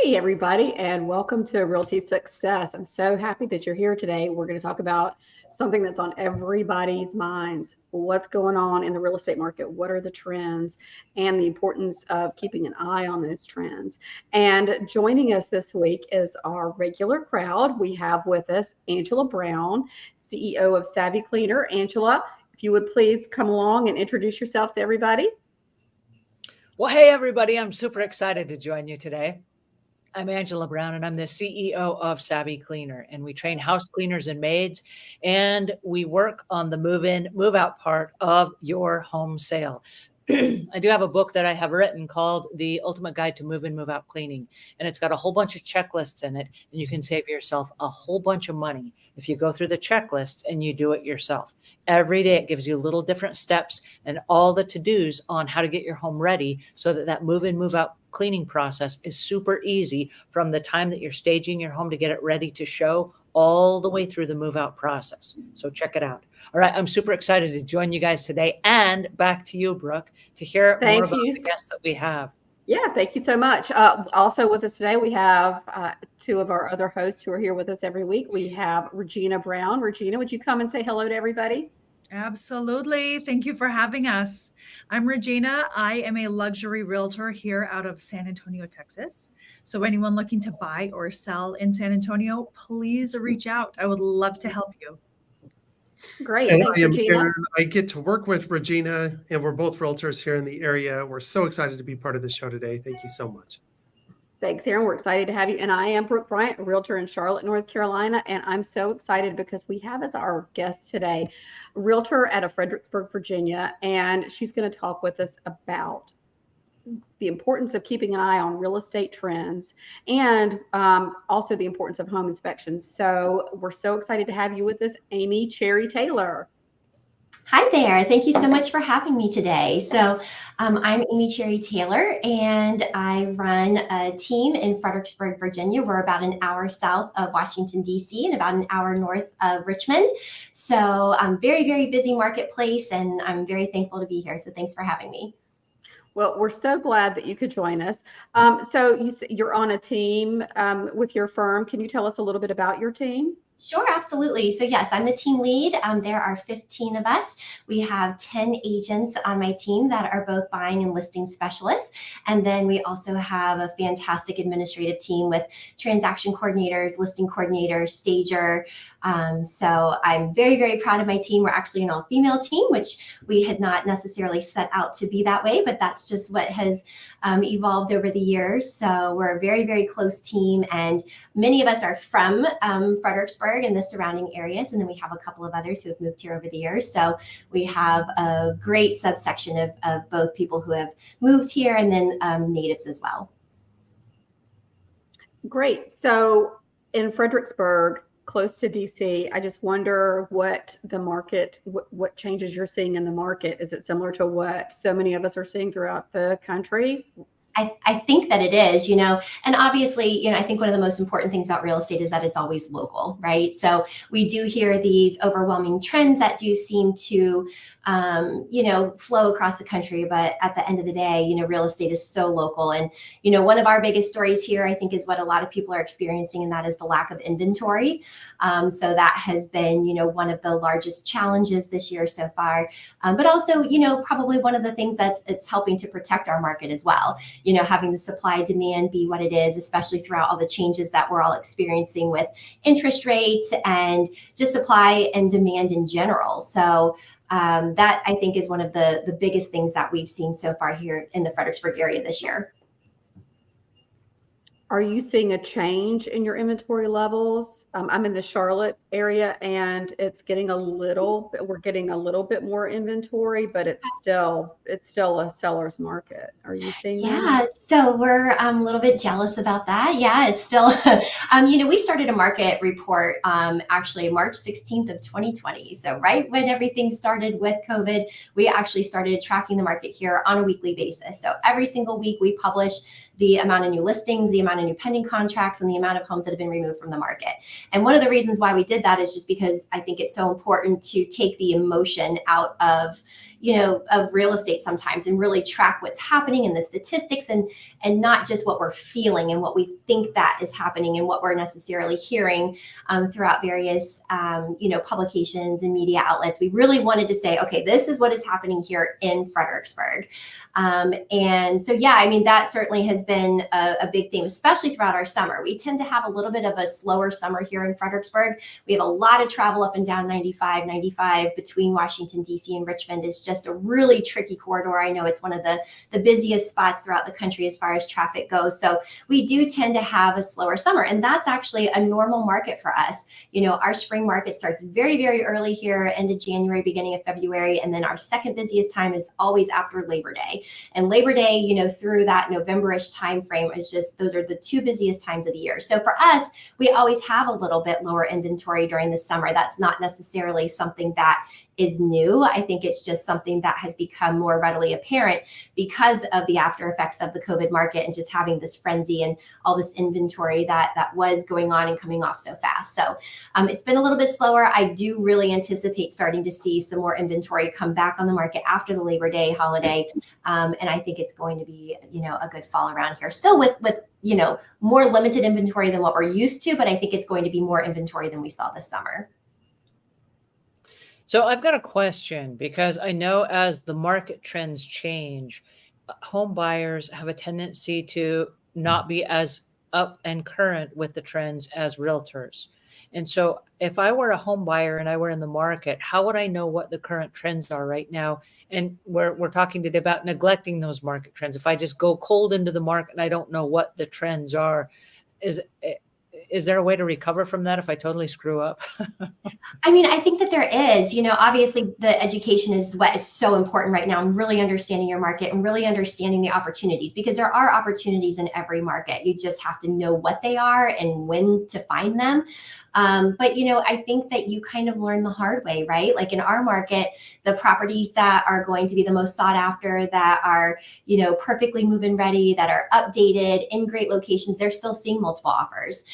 Hey, everybody, and welcome to Realty Success. I'm so happy that you're here today. We're going to talk about something that's on everybody's minds. What's going on in the real estate market? What are the trends and the importance of keeping an eye on those trends? And joining us this week is our regular crowd. We have with us Angela Brown, CEO of Savvy Cleaner. Angela, if you would please come along and introduce yourself to everybody. Well, hey, everybody. I'm super excited to join you today. I'm Angela Brown, and I'm the CEO of Savvy Cleaner, and we train house cleaners and maids, and we work on the move-in, move-out part of your home sale. I do have a book that I have written called The Ultimate Guide to Move-In, Move-Out Cleaning, and it's got a whole bunch of checklists in it, and you can save yourself a whole bunch of money if you go through the checklists and you do it yourself. Every day it gives you little different steps and all the to-dos on how to get your home ready so that that move-in, move-out cleaning process is super easy from the time that you're staging your home to get it ready to show all the way through the move out process. So check it out. All right. I'm super excited to join you guys today, and back to you, Brooke, to hear more about the guests that we have. Yeah, thank you so much. Also with us today, we have two of our other hosts who are here with us every week. We have Regina Brown. Regina, would you come and say hello to everybody? Absolutely. Thank you for having us. I'm Regina. I am a luxury realtor here out of San Antonio, Texas. So anyone looking to buy or sell in San Antonio, please reach out. I would love to help you. Great. And Thanks, I am Regina. Aaron. I get to work with Regina, and we're both realtors here in the area. We're so excited to be part of the show today. Thank you so much. Thanks, Aaron. We're excited to have you. And I am Brooke Bryant, a realtor in Charlotte, North Carolina. And I'm so excited because we have as our guest today a realtor out of Fredericksburg, Virginia. And she's going to talk with us about the importance of keeping an eye on real estate trends and also the importance of home inspections. So we're so excited to have you with us, Amy Cherry Taylor. Hi there. Thank you so much for having me today. So I'm Amy Cherry Taylor, and I run a team in Fredericksburg, Virginia. We're about an hour south of Washington, D.C., and about an hour north of Richmond. So very, very busy marketplace, and I'm very thankful to be here. So thanks for having me. Well, we're so glad that you could join us. So you're on a team with your firm. Can you tell us a little bit about your team? Sure, absolutely. So yes, I'm the team lead. There are 15 of us. We have 10 agents on my team that are both buying and listing specialists. And then we also have a fantastic administrative team with transaction coordinators, listing coordinators, stager. So I'm very, very proud of my team. We're actually an all-female team, which we had not necessarily set out to be that way, but that's just what has evolved over the years. So we're a very, very close team, and many of us are from Fredericksburg and the surrounding areas. And then we have a couple of others who have moved here over the years. So we have a great subsection of both people who have moved here and then natives as well. Great. So in Fredericksburg, close to DC, I just wonder what the market, what changes you're seeing in the market. Is it similar to what so many of us are seeing throughout the country? I think that it is, and obviously, I think one of the most important things about real estate is that it's always local, right? So we do hear these overwhelming trends that do seem to, flow across the country. But at the end of the day, real estate is so local. And, one of our biggest stories here, I think, is what a lot of people are experiencing, and that is the lack of inventory. So that has been, one of the largest challenges this year so far. But also, probably one of the things it's helping to protect our market as well. Having the supply demand be what it is, especially throughout all the changes that we're all experiencing with interest rates and just supply and demand in general. So that, I think, is one of the biggest things that we've seen so far here in the Fredericksburg area this year. Are you seeing a change in your inventory levels? I'm in the Charlotte area, and we're getting a little bit more inventory, but it's still a seller's market. Are you seeing that? Yeah, so we're a little bit jealous about that. Yeah, it's still, we started a market report actually March 16th of 2020. So right when everything started with COVID, we actually started tracking the market here on a weekly basis. So every single week we publish the amount of new listings, the amount of new pending contracts, and the amount of homes that have been removed from the market. And one of the reasons why we did that is just because I think it's so important to take the emotion out of, of real estate sometimes, and really track what's happening in the statistics, and not just what we're feeling and what we think that is happening and what we're necessarily hearing throughout various, publications and media outlets. We really wanted to say, okay, this is what is happening here in Fredericksburg. And so, yeah, I mean, that certainly has been a big theme, especially throughout our summer. We tend to have a little bit of a slower summer here in Fredericksburg. We have a lot of travel up and down 95 between Washington, D.C. and Richmond is just a really tricky corridor. I know it's one of the busiest spots throughout the country as far as traffic goes. So we do tend to have a slower summer, and that's actually a normal market for us. Our spring market starts very, very early here, end of January, beginning of February, and then our second busiest time is always after Labor Day. And Labor Day, through that November-ish time frame is just, those are the two busiest times of the year. So for us, we always have a little bit lower inventory during the summer. That's not necessarily something that is new. I think it's just something that has become more readily apparent because of the after effects of the COVID market and just having this frenzy and all this inventory that was going on and coming off so fast. So it's been a little bit slower. I do really anticipate starting to see some more inventory come back on the market after the Labor Day holiday. And I think it's going to be, a good fall around here. Still with more limited inventory than what we're used to, but I think it's going to be more inventory than we saw this summer. So I've got a question, because I know as the market trends change, home buyers have a tendency to not be as up and current with the trends as realtors. And so if I were a home buyer and I were in the market, how would I know what the current trends are right now? And we're talking today about neglecting those market trends. If I just go cold into the market and I don't know what the trends are, is there a way to recover from that if I totally screw up? I mean, I think that there is, obviously the education is what is so important right now, and really understanding your market and really understanding the opportunities, because there are opportunities in every market. You just have to know what they are and when to find them. But, I think that you kind of learn the hard way, right? Like in our market, the properties that are going to be the most sought after, that are, perfectly move-in ready, that are updated in great locations, they're still seeing multiple offers.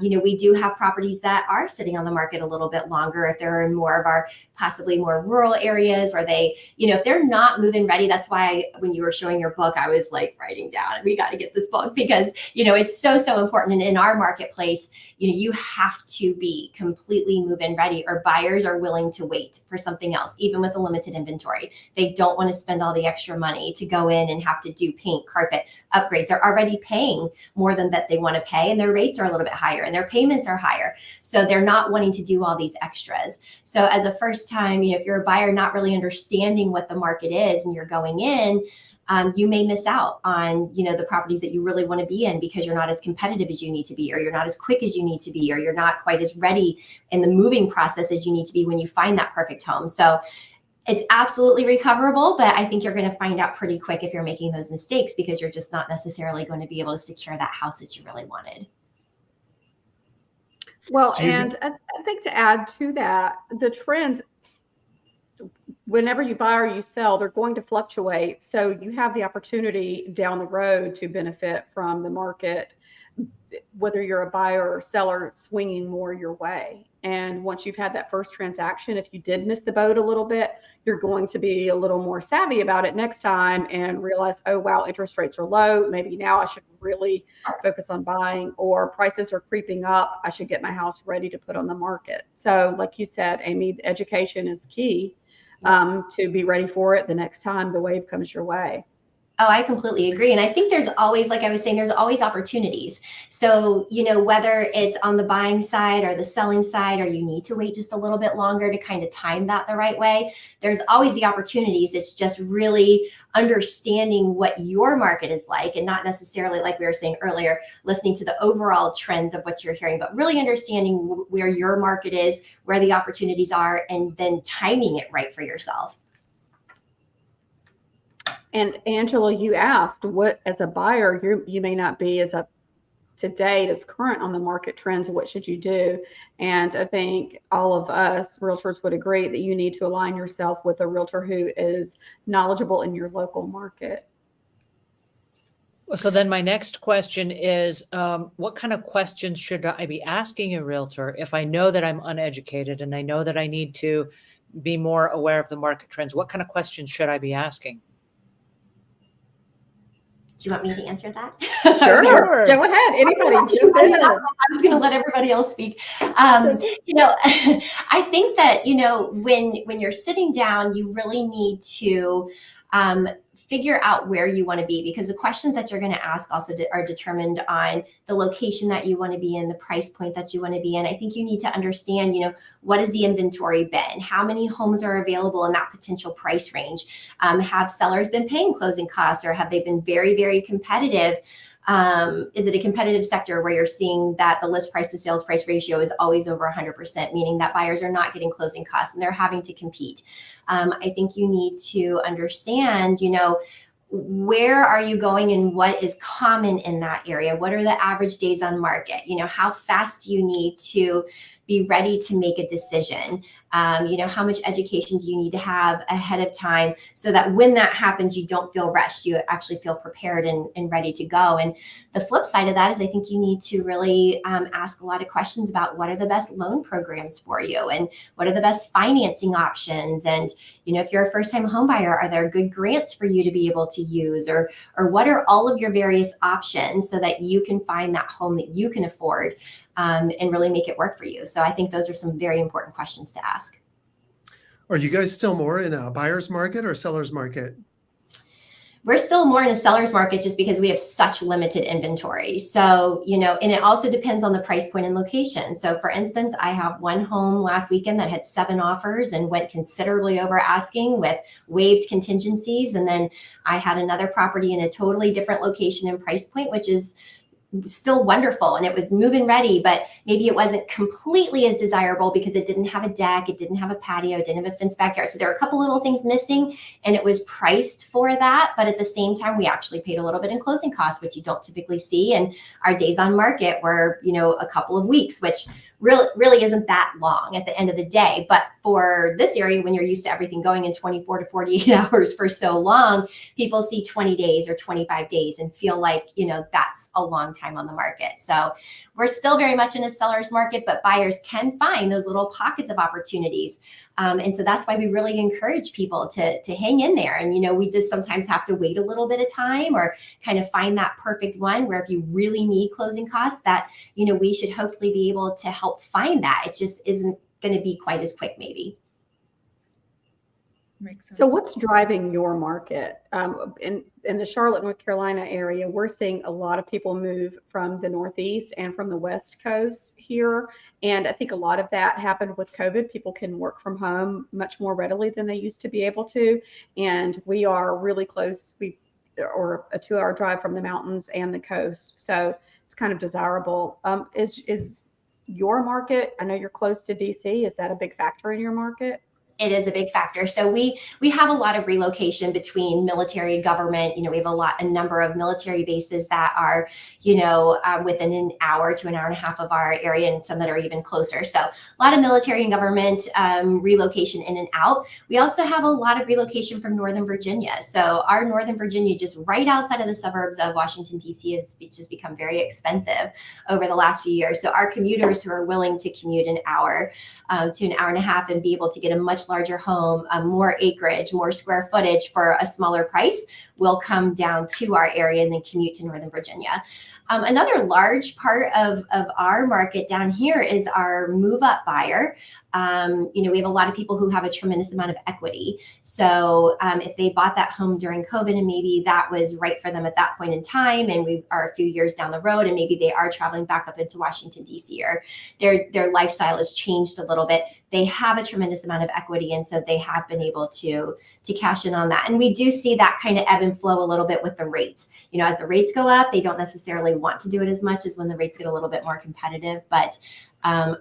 We do have properties that are sitting on the market a little bit longer if they're in more of our possibly more rural areas, or they, if they're not move-in ready. That's why when you were showing your book, I was like writing down, we got to get this book, because, it's so important. And in our marketplace, you have to be completely move-in ready, or buyers are willing to wait for something else, even with a limited inventory. They don't want to spend all the extra money to go in and have to do paint, carpet upgrades. They're already paying more than that they want to pay, and their rates are a little bit higher and their payments are higher. So they're not wanting to do all these extras. So as a first time, if you're a buyer not really understanding what the market is and you're going in, you may miss out on, the properties that you really want to be in, because you're not as competitive as you need to be, or you're not as quick as you need to be, or you're not quite as ready in the moving process as you need to be when you find that perfect home. So it's absolutely recoverable, but I think you're going to find out pretty quick if you're making those mistakes, because you're just not necessarily going to be able to secure that house that you really wanted. Well, and I think to add to that, the trends, whenever you buy or you sell, they're going to fluctuate. So you have the opportunity down the road to benefit from the market, whether you're a buyer or seller, swinging more your way. And once you've had that first transaction, if you did miss the boat a little bit, you're going to be a little more savvy about it next time and realize, oh, wow, interest rates are low. Maybe now I should really focus on buying, or prices are creeping up. I should get my house ready to put on the market. So like you said, Amy, education is key to be ready for it the next time the wave comes your way. Oh, I completely agree. And I think there's always, like I was saying, there's always opportunities. So, whether it's on the buying side or the selling side, or you need to wait just a little bit longer to kind of time that the right way, there's always the opportunities. It's just really understanding what your market is like, and not necessarily, like we were saying earlier, listening to the overall trends of what you're hearing, but really understanding where your market is, where the opportunities are, and then timing it right for yourself. And Angela, you asked what, as a buyer, you may not be as up to date, as current on the market trends. What should you do? And I think all of us realtors would agree that you need to align yourself with a realtor who is knowledgeable in your local market. So then my next question is, what kind of questions should I be asking a realtor if I know that I'm uneducated and I know that I need to be more aware of the market trends? What kind of questions should I be asking? Do you want me to answer that? Sure. Go ahead. Anybody jump in. I was going to let everybody else speak. You know, I think that, you know, when you're sitting down, you really need to figure out where you want to be, because the questions that you're going to ask also are determined on the location that you want to be in, the price point that you want to be in. I think you need to understand, you know, what is the inventory been? How many homes are available in that potential price range? Have sellers been paying closing costs, or have they been very, very competitive? Is it a competitive sector where you're seeing that the list price to sales price ratio is always over 100%, meaning that buyers are not getting closing costs and they're having to compete? I think you need to understand, you know, where are you going and what is common in that area? What are the average days on market? You know, how fast do you need to be ready to make a decision? You know, how much education do you need to have ahead of time so that when that happens, you don't feel rushed, you actually feel prepared and ready to go. And the flip side of that is I think you need to really ask a lot of questions about what are the best loan programs for you and what are the best financing options. And, you know, if you're a first-time home buyer, are there good grants for you to be able to use, or what are all of your various options so that you can find that home that you can afford and really make it work for you. So I think those are some very important questions to ask. Are you guys still more in a buyer's market or seller's market? We're still more in a seller's market just because we have such limited inventory. So, you know, and it also depends on the price point and location. So for instance, I have one home last weekend that had 7 offers and went considerably over asking with waived contingencies. And then I had another property in a totally different location and price point, which is still wonderful, and it was move-in ready, but maybe it wasn't completely as desirable because it didn't have a deck, it didn't have a patio, it didn't have a fenced backyard. So there are a couple little things missing, and it was priced for that. But at the same time, we actually paid a little bit in closing costs, which you don't typically see. And our days on market were, you know, a couple of weeks, which really isn't that long at the end of the day. But for this area, when you're used to everything going in 24 to 48 hours for so long, people see 20 days or 25 days and feel like, you know, that's a long time on the market. So we're still very much in a seller's market, but buyers can find those little pockets of opportunities. And so that's why we really encourage people to hang in there. And, you know, we just sometimes have to wait a little bit of time or kind of find that perfect one where if you really need closing costs, that, you know, we should hopefully be able to help find that. It just isn't going to be quite as quick, maybe. Makes sense. So what's driving your market? In the Charlotte, North Carolina area, we're seeing a lot of people move from the Northeast and from the West Coast here. And I think a lot of that happened with COVID. People can work from home much more readily than they used to be able to. And we are really close, or a 2-hour drive from the mountains and the coast. So it's kind of desirable. Is your market, I know you're close to DC, is that a big factor in your market? It is a big factor. So we have a lot of relocation between military, government. You know, we have a number of military bases that are, you know, within an hour to an hour and a half of our area, and some that are even closer. So a lot of military and government relocation in and out. We also have a lot of relocation from Northern Virginia. So our Northern Virginia, just right outside of the suburbs of Washington, D.C., has just become very expensive over the last few years. So our commuters who are willing to commute an hour to an hour and a half and be able to get a much larger home, more acreage, more square footage for a smaller price will come down to our area and then commute to Northern Virginia. Another large part of our market down here is our move-up buyer. You know, we have a lot of people who have a tremendous amount of equity. So if they bought that home during COVID and maybe that was right for them at that point in time, and we are a few years down the road and maybe they are traveling back up into Washington, D.C., or their lifestyle has changed a little bit, they have a tremendous amount of equity. And so they have been able to cash in on that. And we do see that kind of ebb and flow a little bit with the rates. You know, as the rates go up, they don't necessarily want to do it as much as when the rates get a little bit more competitive. But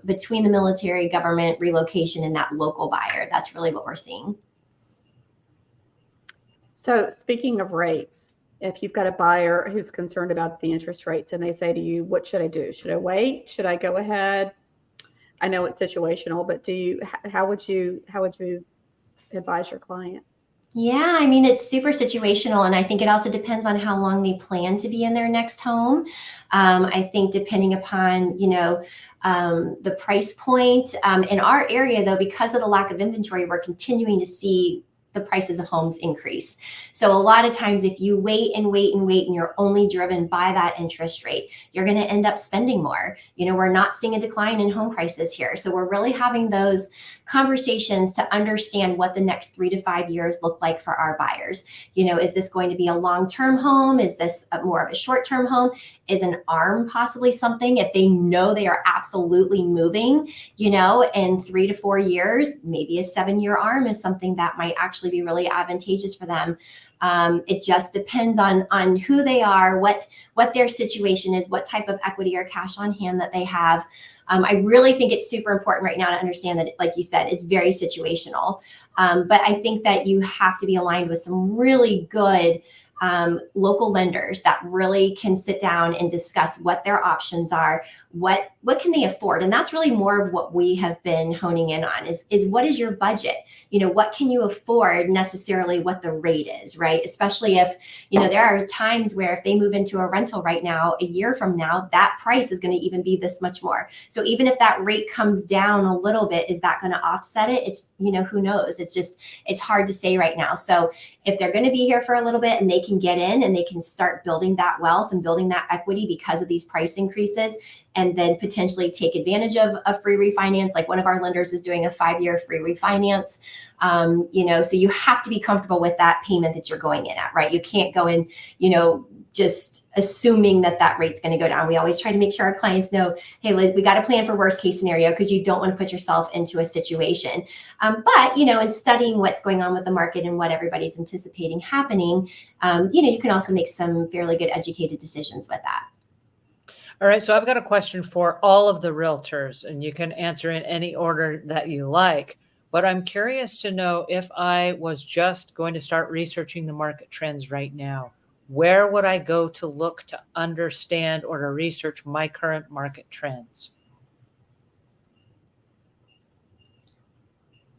between the military, government, relocation, and that local buyer, that's really what we're seeing. So speaking of rates, if you've got a buyer who's concerned about the interest rates and they say to you, what should I do? Should I wait? Should I go ahead? I know it's situational, but how would you advise your client? Yeah, I mean, it's super situational. And I think it also depends on how long they plan to be in their next home. I think depending upon, the price point. In our area, though, because of the lack of inventory, we're continuing to see the prices of homes increase. So a lot of times, if you wait and wait and wait and you're only driven by that interest rate, you're going to end up spending more. We're not seeing a decline in home prices here. So we're really having those conversations to understand what the next 3 to 5 years look like for our buyers. Is this going to be a long-term home? Is this more of a short-term home? Is an ARM possibly something, if they know they are absolutely moving, in 3 to 4 years, maybe a 7-year ARM is something that might actually be really advantageous for them. It just depends on who they are, what their situation is, what type of equity or cash on hand that they have. I really think it's super important right now to understand that, like you said, it's very situational. But I think that you have to be aligned with some really good local lenders that really can sit down and discuss what their options are, what can they afford. And that's really more of what we have been honing in on is what is your budget? What can you afford, necessarily what the rate is, right? Especially if, there are times where if they move into a rental right now, a year from now, that price is going to even be this much more. So even if that rate comes down a little bit, is that going to offset it? It's, who knows? It's hard to say right now. So if they're going to be here for a little bit and they can get in and they can start building that wealth and building that equity because of these price increases, and then potentially take advantage of a free refinance, like one of our lenders is doing a 5-year free refinance. So you have to be comfortable with that payment that you're going in at, right? You can't go in, just assuming that rate's going to go down. We always try to make sure our clients know, hey, Liz, we got to plan for worst case scenario, because you don't want to put yourself into a situation. But, in studying what's going on with the market and what everybody's anticipating happening, you can also make some fairly good educated decisions with that. All right. So I've got a question for all of the realtors, and you can answer in any order that you like. But I'm curious to know, if I was just going to start researching the market trends right now, where would I go to look to understand or to research my current market trends?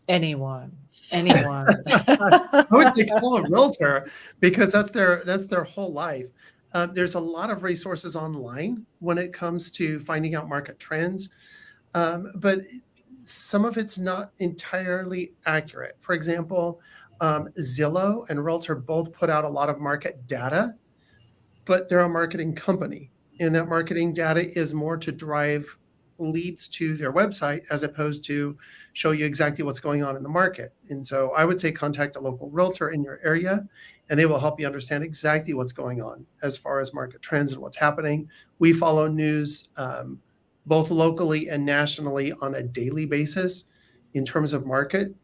Anyone? I would say call a realtor, because that's their whole life. There's a lot of resources online when it comes to finding out market trends, but some of it's not entirely accurate. For example, Zillow and Realtor both put out a lot of market data, but they're a marketing company, and that marketing data is more to drive leads to their website as opposed to show you exactly what's going on in the market. And so I would say contact a local realtor in your area, and they will help you understand exactly what's going on as far as market trends and what's happening. We follow news both locally and nationally on a daily basis in terms of market.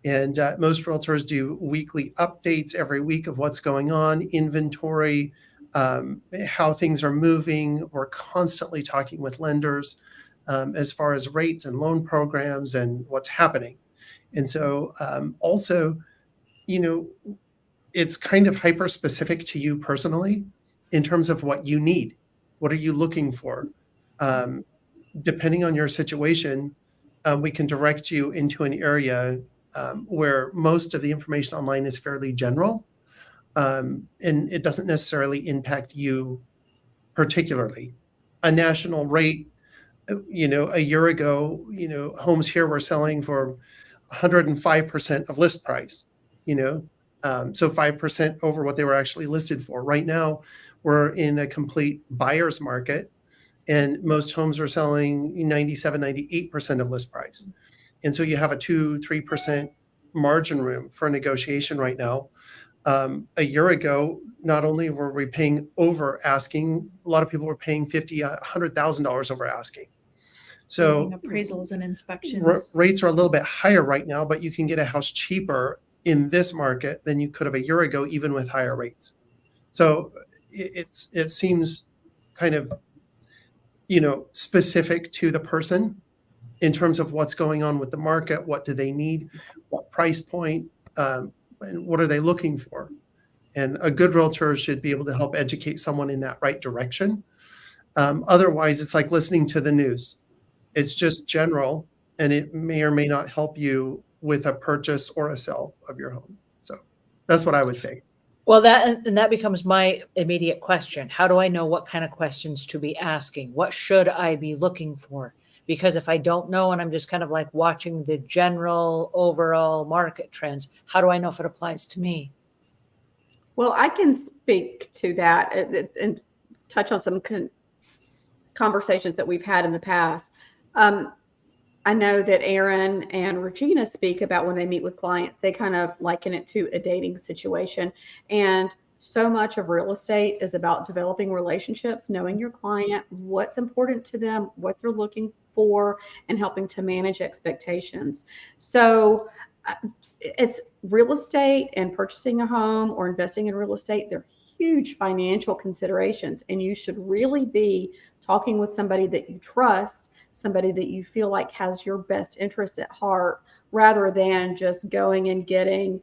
And most realtors do weekly updates every week of what's going on, inventory, how things are moving. We're constantly talking with lenders as far as rates and loan programs and what's happening. And so also, it's kind of hyper specific to you personally in terms of what you need. What are you looking for? Depending on your situation, we can direct you into an area where most of the information online is fairly general, and it doesn't necessarily impact you particularly. A national rate, a year ago, homes here were selling for 105% of list price, so 5% over what they were actually listed for. Right now, we're in a complete buyer's market, and most homes are selling 97, 98% of list price. And so you have a 2-3% margin room for negotiation right now. A year ago, not only were we paying over asking, a lot of people were paying $50,000, $100,000 over asking. So appraisals and inspections. Rates are a little bit higher right now, but you can get a house cheaper in this market than you could have a year ago, even with higher rates. So it seems kind of, specific to the person in terms of what's going on with the market. What do they need? What price point? And what are they looking for? And a good realtor should be able to help educate someone in that right direction. Otherwise, it's like listening to the news. It's just general, and it may or may not help you with a purchase or a sell of your home. So That's what I would say. Well, that becomes my immediate question. How do I know what kind of questions to be asking? What should I be looking for? Because if I don't know and I'm just kind of like watching the general overall market trends, how do I know if it applies to me? Well, I can speak to that and touch on some conversations that we've had in the past. I know that Aaron and Regina speak about when they meet with clients, they kind of liken it to a dating situation. And so much of real estate is about developing relationships, knowing your client, what's important to them, what they're looking for, and helping to manage expectations. So it's real estate and purchasing a home or investing in real estate. They're huge financial considerations, and you should really be talking with somebody that you trust, somebody that you feel like has your best interests at heart, rather than just going and getting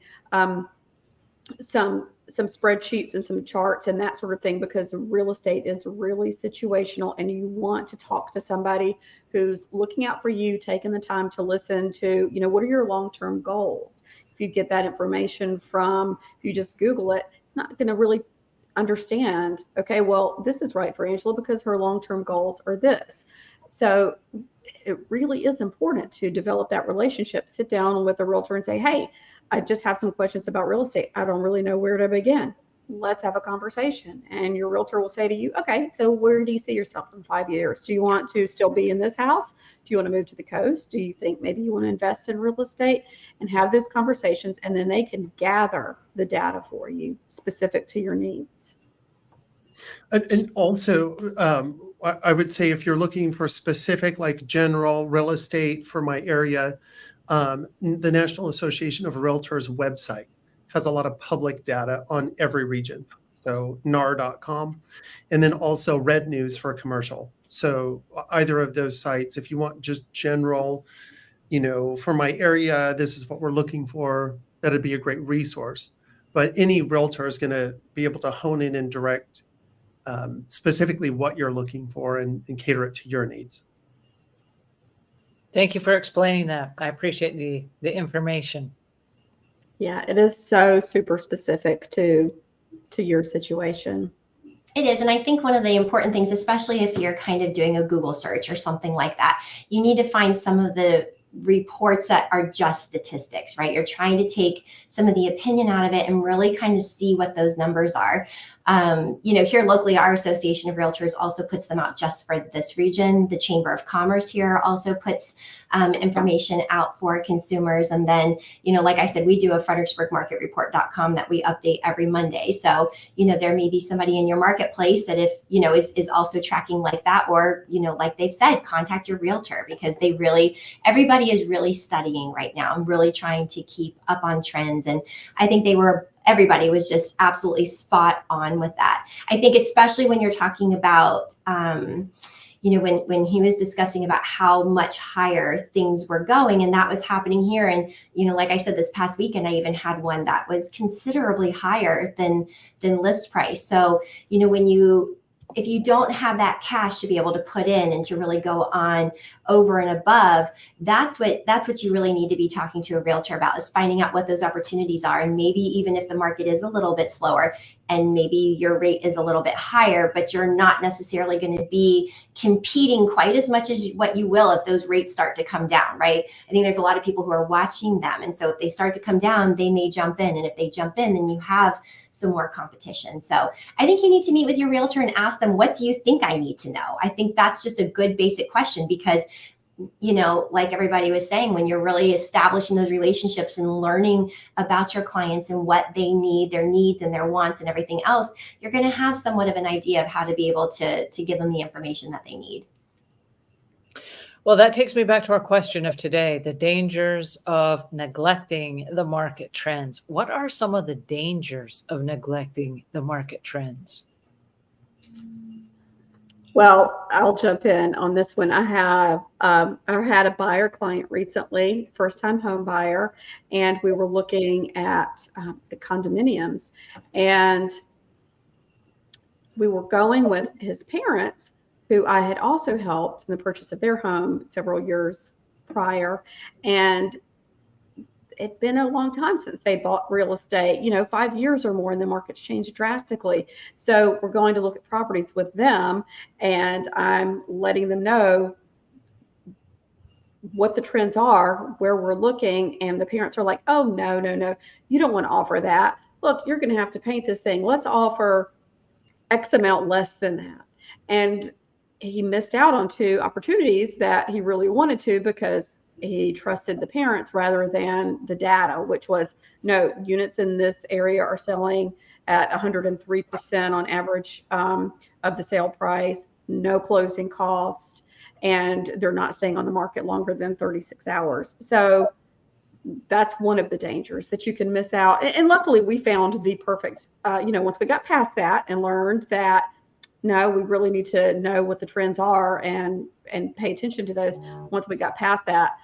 some spreadsheets and some charts and that sort of thing, because real estate is really situational, and you want to talk to somebody who's looking out for you, taking the time to listen to, what are your long-term goals. If you get that information if you just Google it, it's not going to really understand, okay, well, this is right for Angela because her long-term goals are this. So it really is important to develop that relationship. Sit down with a realtor and say, hey, I just have some questions about real estate. I don't really know where to begin. Let's have a conversation. And your realtor will say to you, okay, so where do you see yourself in 5 years? Do you want to still be in this house? Do you want to move to the coast? Do you think maybe you want to invest in real estate? And have those conversations, and then they can gather the data for you specific to your needs. And also, I would say if you're looking for specific, like general real estate for my area, the National Association of Realtors website has a lot of public data on every region. So NAR.com, and then also Red News for commercial. So either of those sites, if you want just general, for my area, this is what we're looking for, that'd be a great resource. But any realtor is going to be able to hone in and direct specifically what you're looking for and cater it to your needs. Thank you for explaining that. I appreciate the information. Yeah, it is so super specific to your situation. It is. And I think one of the important things, especially if you're kind of doing a Google search or something like that, you need to find some of the reports that are just statistics, right? You're trying to take some of the opinion out of it and really kind of see what those numbers are. Here locally, our Association of Realtors also puts them out just for this region. The Chamber of Commerce here also puts information out for consumers. And then, like I said, we do a fredericksburgmarketreport.com that we update every Monday. So, there may be somebody in your marketplace that is also tracking like that, or, like they've said, contact your realtor, because everybody is really studying right now and really trying to keep up on trends. And I think everybody was just absolutely spot on with that. I think especially when you're talking about, when he was discussing about how much higher things were going, and that was happening here. And, like I said, this past weekend, I even had one that was considerably higher than list price. So, if you don't have that cash to be able to put in and to really go on over and above, that's what you really need to be talking to a realtor about, is finding out what those opportunities are. And maybe even if the market is a little bit slower and maybe your rate is a little bit higher, but you're not necessarily going to be competing quite as much as what you will if those rates start to come down, right? I think there's a lot of people who are watching them. And so if they start to come down, they may jump in. And if they jump in, then you have some more competition. So I think you need to meet with your realtor and ask them, what do you think I need to know? I think that's just a good basic question, because like everybody was saying, when you're really establishing those relationships and learning about your clients and what they need, their needs and their wants and everything else, you're going to have somewhat of an idea of how to be able to give them the information that they need. Well, that takes me back to our question of today, the dangers of neglecting the market trends. What are some of the dangers of neglecting the market trends? Well, I'll jump in on this one. I had a buyer client recently, first-time home buyer, and we were looking at the condominiums, and we were going with his parents, who I had also helped in the purchase of their home several years prior. And it'd been a long time since they bought real estate, 5 years or more, and the market's changed drastically. So we're going to look at properties with them, and I'm letting them know what the trends are, where we're looking, and the parents are like, oh, no, no, no, you don't want to offer that. Look, you're going to have to paint this thing. Let's offer X amount less than that. And he missed out on two opportunities that he really wanted to, because he trusted the parents rather than the data, which was, no, units in this area are selling at 103% on average of the sale price, no closing cost, and they're not staying on the market longer than 36 hours. So that's one of the dangers, that you can miss out. And luckily we found the perfect, once we got past that and learned that, no, we really need to know what the trends are and pay attention to those. Once we got past that,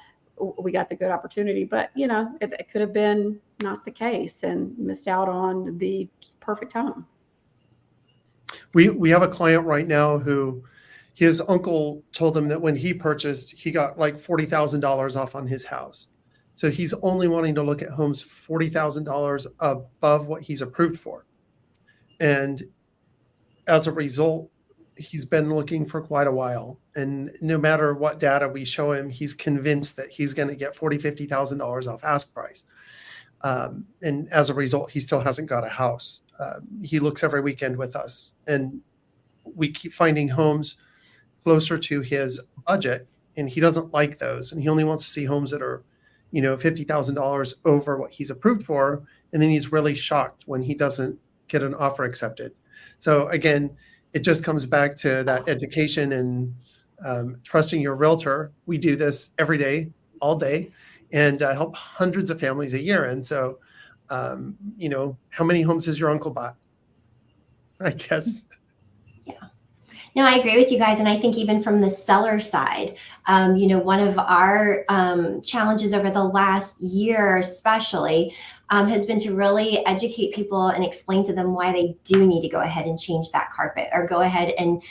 we got the good opportunity. But, it could have been not the case and missed out on the perfect home. We have a client right now who his uncle told him that when he purchased, he got like $40,000 off on his house. So he's only wanting to look at homes $40,000 above what he's approved for. And as a result, he's been looking for quite a while. And no matter what data we show him, he's convinced that he's going to get $40,000, $50,000 off ask price. And as a result, he still hasn't got a house. He looks every weekend with us, and we keep finding homes closer to his budget, and he doesn't like those. And he only wants to see homes that are, $50,000 over what he's approved for. And then he's really shocked when he doesn't get an offer accepted. So again, it just comes back to that education and trusting your realtor. We do this every day, all day, and help hundreds of families a year. And so, how many homes has your uncle bought? I guess. Yeah. No, I agree with you guys. And I think even from the seller side, one of our challenges over the last year, especially, has been to really educate people and explain to them why they do need to go ahead and change that carpet, or go ahead and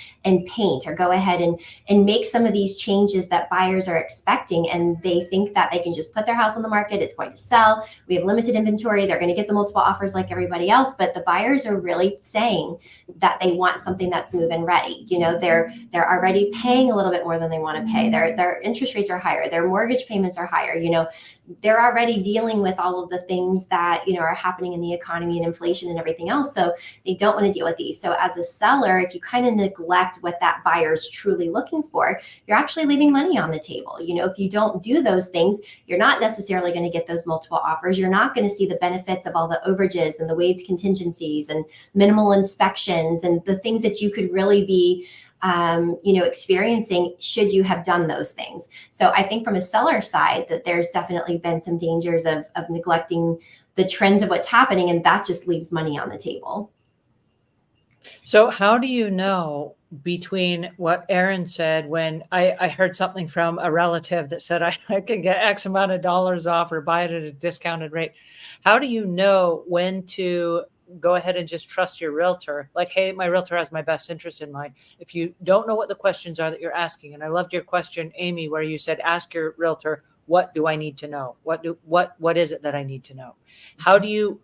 paint, or go ahead and make some of these changes that buyers are expecting. And they think that they can just put their house on the market, it's going to sell, we have limited inventory, they're going to get the multiple offers like everybody else. But the buyers are really saying that they want something that's move-in ready. They're already paying a little bit more than they want to pay. Their interest rates are higher, their mortgage payments are higher. They're already dealing with all of the things that, are happening in the economy and inflation and everything else. So they don't want to deal with these. So as a seller, if you kind of neglect what that buyer's truly looking for, you're actually leaving money on the table. If you don't do those things, you're not necessarily going to get those multiple offers. You're not going to see the benefits of all the overages and the waived contingencies and minimal inspections and the things that you could really be experiencing should you have done those things. So I think from a seller side that there's definitely been some dangers of neglecting the trends of what's happening, and that just leaves money on the table. So how do you know between what Erin said, when I heard something from a relative that said I could get X amount of dollars off or buy it at a discounted rate? How do you know when to go ahead and just trust your realtor? Like, hey, my realtor has my best interest in mind. If you don't know what the questions are that you're asking, and I loved your question, Amy, where you said, ask your realtor, what do I need to know? What is it that I need to know? How do you,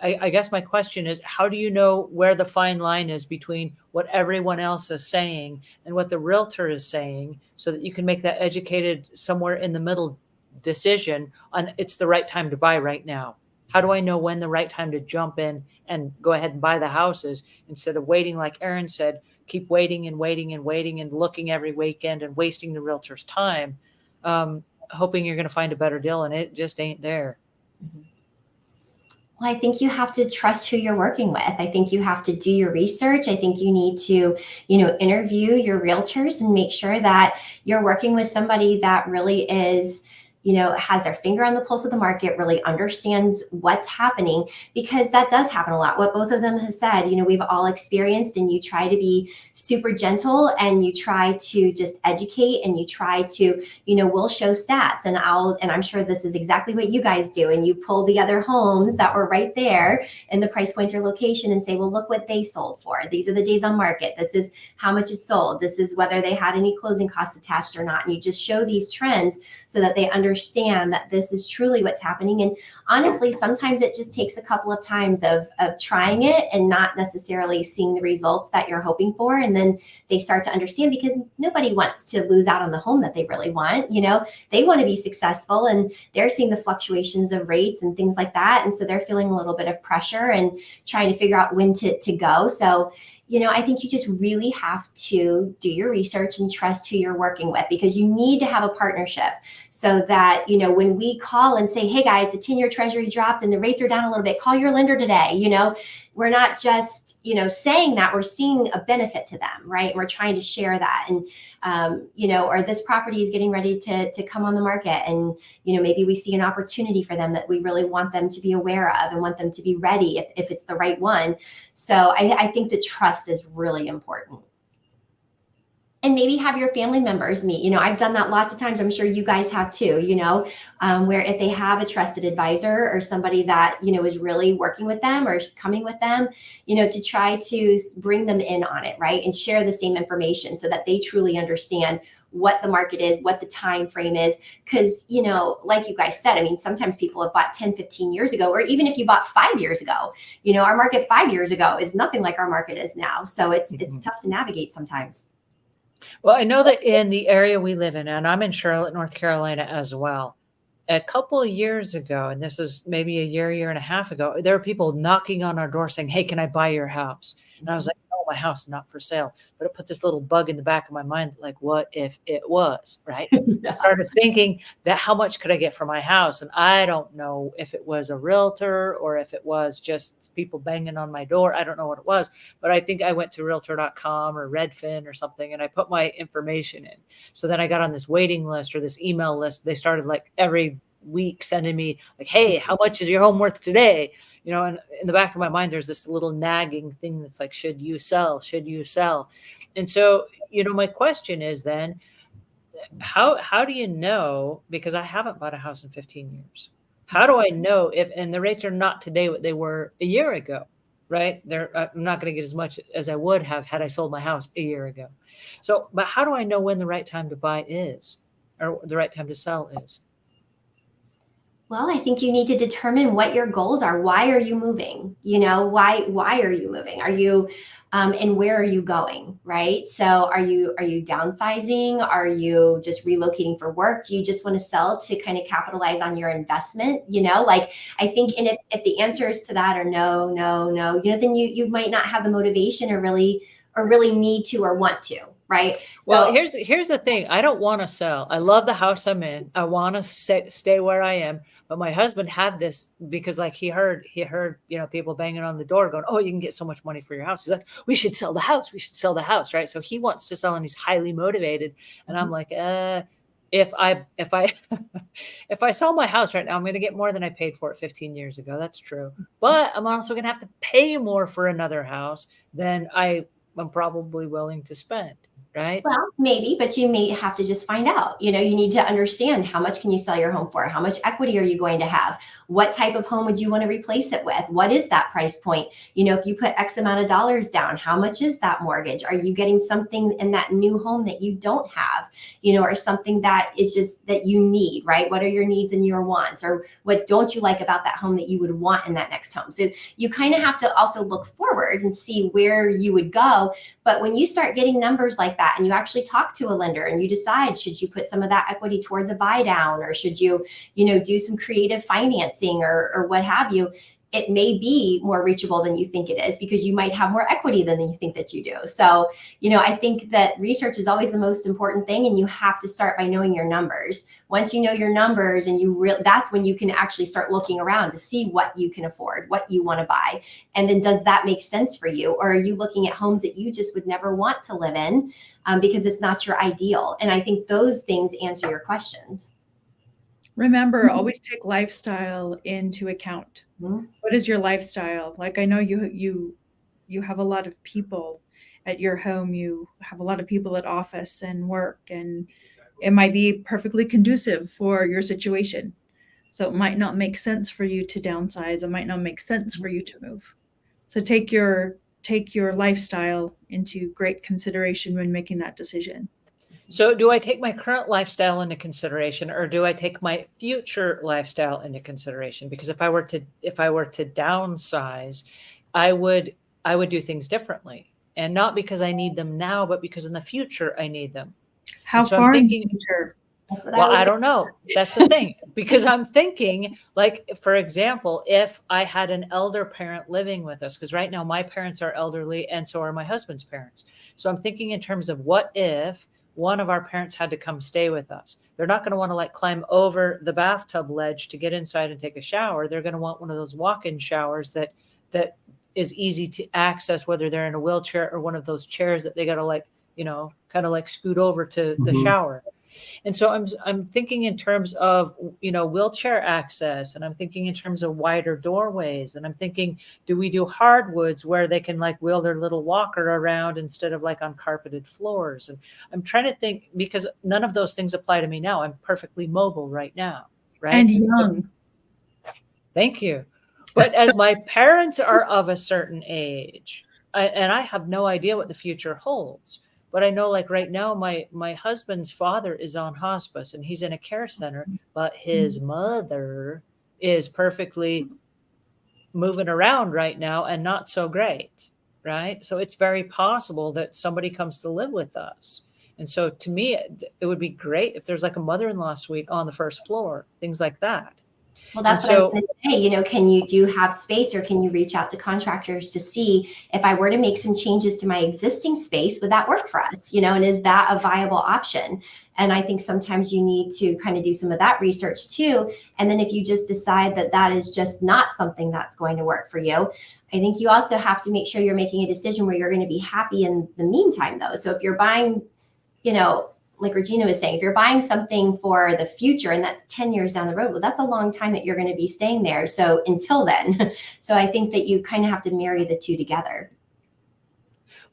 I guess my question is, how do you know where the fine line is between what everyone else is saying and what the realtor is saying, so that you can make that educated, somewhere in the middle decision on it's the right time to buy right now? How do I know when the right time to jump in and go ahead and buy the houses, instead of waiting, like Erin said, keep waiting and waiting and waiting and looking every weekend and wasting the realtor's time, hoping you're going to find a better deal, and it just ain't there? Well, I think you have to trust who you're working with. I think you have to do your research. I think you need to, interview your realtors and make sure that you're working with somebody that really is, has their finger on the pulse of the market, really understands what's happening, because that does happen a lot. What both of them have said, we've all experienced, and you try to be super gentle and you try to just educate and you try to, we'll show stats, and I'm sure this is exactly what you guys do. And you pull the other homes that were right there in the price points or location and say, well, look what they sold for. These are the days on market. This is how much it sold. This is whether they had any closing costs attached or not. And you just show these trends so that they understand understand that this is truly what's happening. And honestly, sometimes it just takes a couple of times of trying it and not necessarily seeing the results that you're hoping for. And then they start to understand, because nobody wants to lose out on the home that they really want. They want to be successful, and they're seeing the fluctuations of rates and things like that. And so they're feeling a little bit of pressure and trying to figure out when to go. So I think you just really have to do your research and trust who you're working with, because you need to have a partnership so that, when we call and say, hey guys, the 10-year treasury dropped and the rates are down a little bit, call your lender today. We're not just, saying that, we're seeing a benefit to them, right? And we're trying to share that. And, or this property is getting ready to come on the market. And, maybe we see an opportunity for them that we really want them to be aware of and want them to be ready if it's the right one. So I think the trust is really important. And maybe have your family members meet. I've done that lots of times. I'm sure you guys have too, where if they have a trusted advisor or somebody that, is really working with them or coming with them, to try to bring them in on it, right? And share the same information so that they truly understand what the market is, what the time frame is. Because, like you guys said, sometimes people have bought 10, 15 years ago, or even if you bought 5 years ago, our market 5 years ago is nothing like our market is now. So it's tough to navigate sometimes. Well, I know that in the area we live in, and I'm in Charlotte, North Carolina as well, a couple of years ago, and this was maybe a year and a half ago, there were people knocking on our door saying, hey, can I buy your house? And I was like, no, my house is not for sale. But it put this little bug in the back of my mind, like, what if it was, right? I started thinking that how much could I get for my house? And I don't know if it was a realtor or if it was just people banging on my door. I don't know what it was, but I think I went to realtor.com or Redfin or something, and I put my information in. So then I got on this waiting list or this email list. They started like every week sending me like, hey, how much is your home worth today? And in the back of my mind, there's this little nagging thing that's like, should you sell? Should you sell? And so, my question is then, how do you know, because I haven't bought a house in 15 years. How do I know and the rates are not today what they were a year ago, right? I'm not going to get as much as I would have had I sold my house a year ago. So, but how do I know when the right time to buy is, or the right time to sell is? Well, I think you need to determine what your goals are. Why are you moving? Why are you moving? Are you, and where are you going? Right. So are you downsizing? Are you just relocating for work? Do you just want to sell to kind of capitalize on your investment? I think, and if the answers to that are no, then you might not have the motivation or really need to or want to. Right. Well, here's the thing. I don't want to sell. I love the house I'm in. I want to stay where I am. But my husband had this because like he heard, people banging on the door going, oh, you can get so much money for your house. He's like, we should sell the house. We should sell the house. Right. So he wants to sell and he's highly motivated. And I'm like, if I if I sell my house right now, I'm going to get more than I paid for it 15 years ago. That's true. But I'm also going to have to pay more for another house than I'm probably willing to spend. Right. Well, maybe, but you may have to just find out. You need to understand, how much can you sell your home for? How much equity are you going to have? What type of home would you want to replace it with? What is that price point? If you put X amount of dollars down, how much is that mortgage? Are you getting something in that new home that you don't have, or something that is just that you need, right? What are your needs and your wants, or what don't you like about that home that you would want in that next home? So you kind of have to also look forward and see where you would go. But when you start getting numbers like that and you actually talk to a lender and you decide, should you put some of that equity towards a buy down, or should you, do some creative financing or what have you, it may be more reachable than you think it is, because you might have more equity than you think that you do. So, I think that research is always the most important thing, and you have to start by knowing your numbers. Once you know your numbers and that's when you can actually start looking around to see what you can afford, what you want to buy. And then does that make sense for you? Or are you looking at homes that you just would never want to live in because it's not your ideal? And I think those things answer your questions. Remember, always take lifestyle into account. Mm-hmm. What is your lifestyle? Like, I know you have a lot of people at your home. You have a lot of people at office and work, and it might be perfectly conducive for your situation. So it might not make sense for you to downsize. It might not make sense for you to move. So take your lifestyle into great consideration when making that decision. So do I take my current lifestyle into consideration, or do I take my future lifestyle into consideration? Because if I were to downsize, I would do things differently. And not because I need them now, but because in the future I need them. How And so I'm far in the thinking, future? That's what well, was I don't know. That's the thing, because I'm thinking, like, for example, if I had an elder parent living with us, because right now my parents are elderly and so are my husband's parents. So I'm thinking in terms of what if one of our parents had to come stay with us. They're not going to want to like climb over the bathtub ledge to get inside and take a shower. They're going to want one of those walk-in showers that is easy to access, whether they're in a wheelchair or one of those chairs that they got to like, kind of like scoot over to the Mhm. shower. And so I'm thinking in terms of, wheelchair access, and I'm thinking in terms of wider doorways, and I'm thinking, do we do hardwoods where they can like wheel their little walker around instead of like on carpeted floors? And I'm trying to think, because none of those things apply to me now. I'm perfectly mobile right now, right? And young. Thank you. But as my parents are of a certain age, and I have no idea what the future holds, but I know like right now, my husband's father is on hospice and he's in a care center, but his mother is perfectly moving around right now and not so great, right? So it's very possible that somebody comes to live with us. And so to me, it would be great if there's like a mother-in-law suite on the first floor, things like that. Well, that's And what I was so going to say. Can you have space, or can you reach out to contractors to see if I were to make some changes to my existing space, would that work for us? And is that a viable option? And I think sometimes you need to kind of do some of that research too. And then if you just decide that that is just not something that's going to work for you, I think you also have to make sure you're making a decision where you're going to be happy in the meantime, though. So if you're buying, like Regina was saying, if you're buying something for the future and that's 10 years down the road, well, that's a long time that you're going to be staying there. So until then, so I think that you kind of have to marry the two together.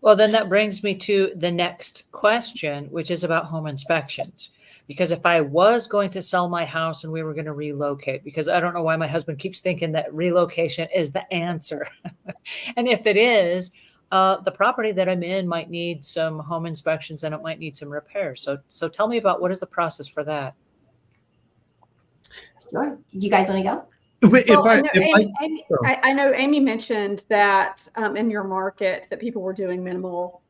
Well, then that brings me to the next question, which is about home inspections. Because if I was going to sell my house and we were going to relocate, because I don't know why my husband keeps thinking that relocation is the answer. And if it is, the property that I'm in might need some home inspections and it might need some repairs. So tell me about what is the process for that? Sure. You guys want to go? Well, I know Amy mentioned that in your market that people were doing minimal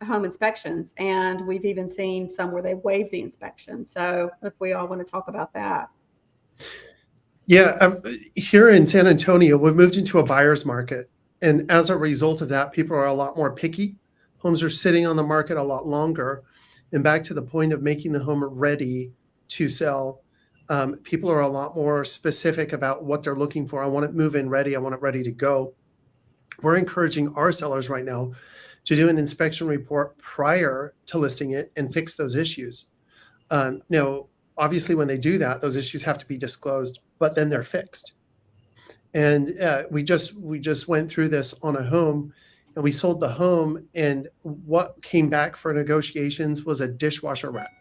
home inspections, and we've even seen some where they waive the inspection. So if we all want to talk about that. Yeah, here in San Antonio, we've moved into a buyer's market. And as a result of that, people are a lot more picky. Homes are sitting on the market a lot longer. And back to the point of making the home ready to sell, people are a lot more specific about what they're looking for. I want it move-in ready. I want it ready to go. We're encouraging our sellers right now to do an inspection report prior to listing it and fix those issues. Now, obviously, when they do that, those issues have to be disclosed, but then they're fixed. And we just went through this on a home, and we sold the home, and what came back for negotiations was a dishwasher rack.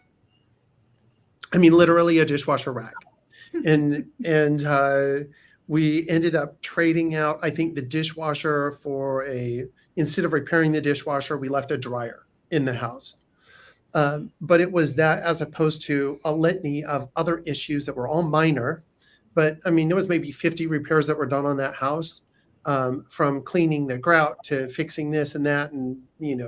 I mean, literally a dishwasher rack. And we ended up trading out, I think, the dishwasher for instead of repairing the dishwasher, we left a dryer in the house. But it was that as opposed to a litany of other issues that were all minor. But I mean, there was maybe 50 repairs that were done on that house, from cleaning the grout to fixing this and that, and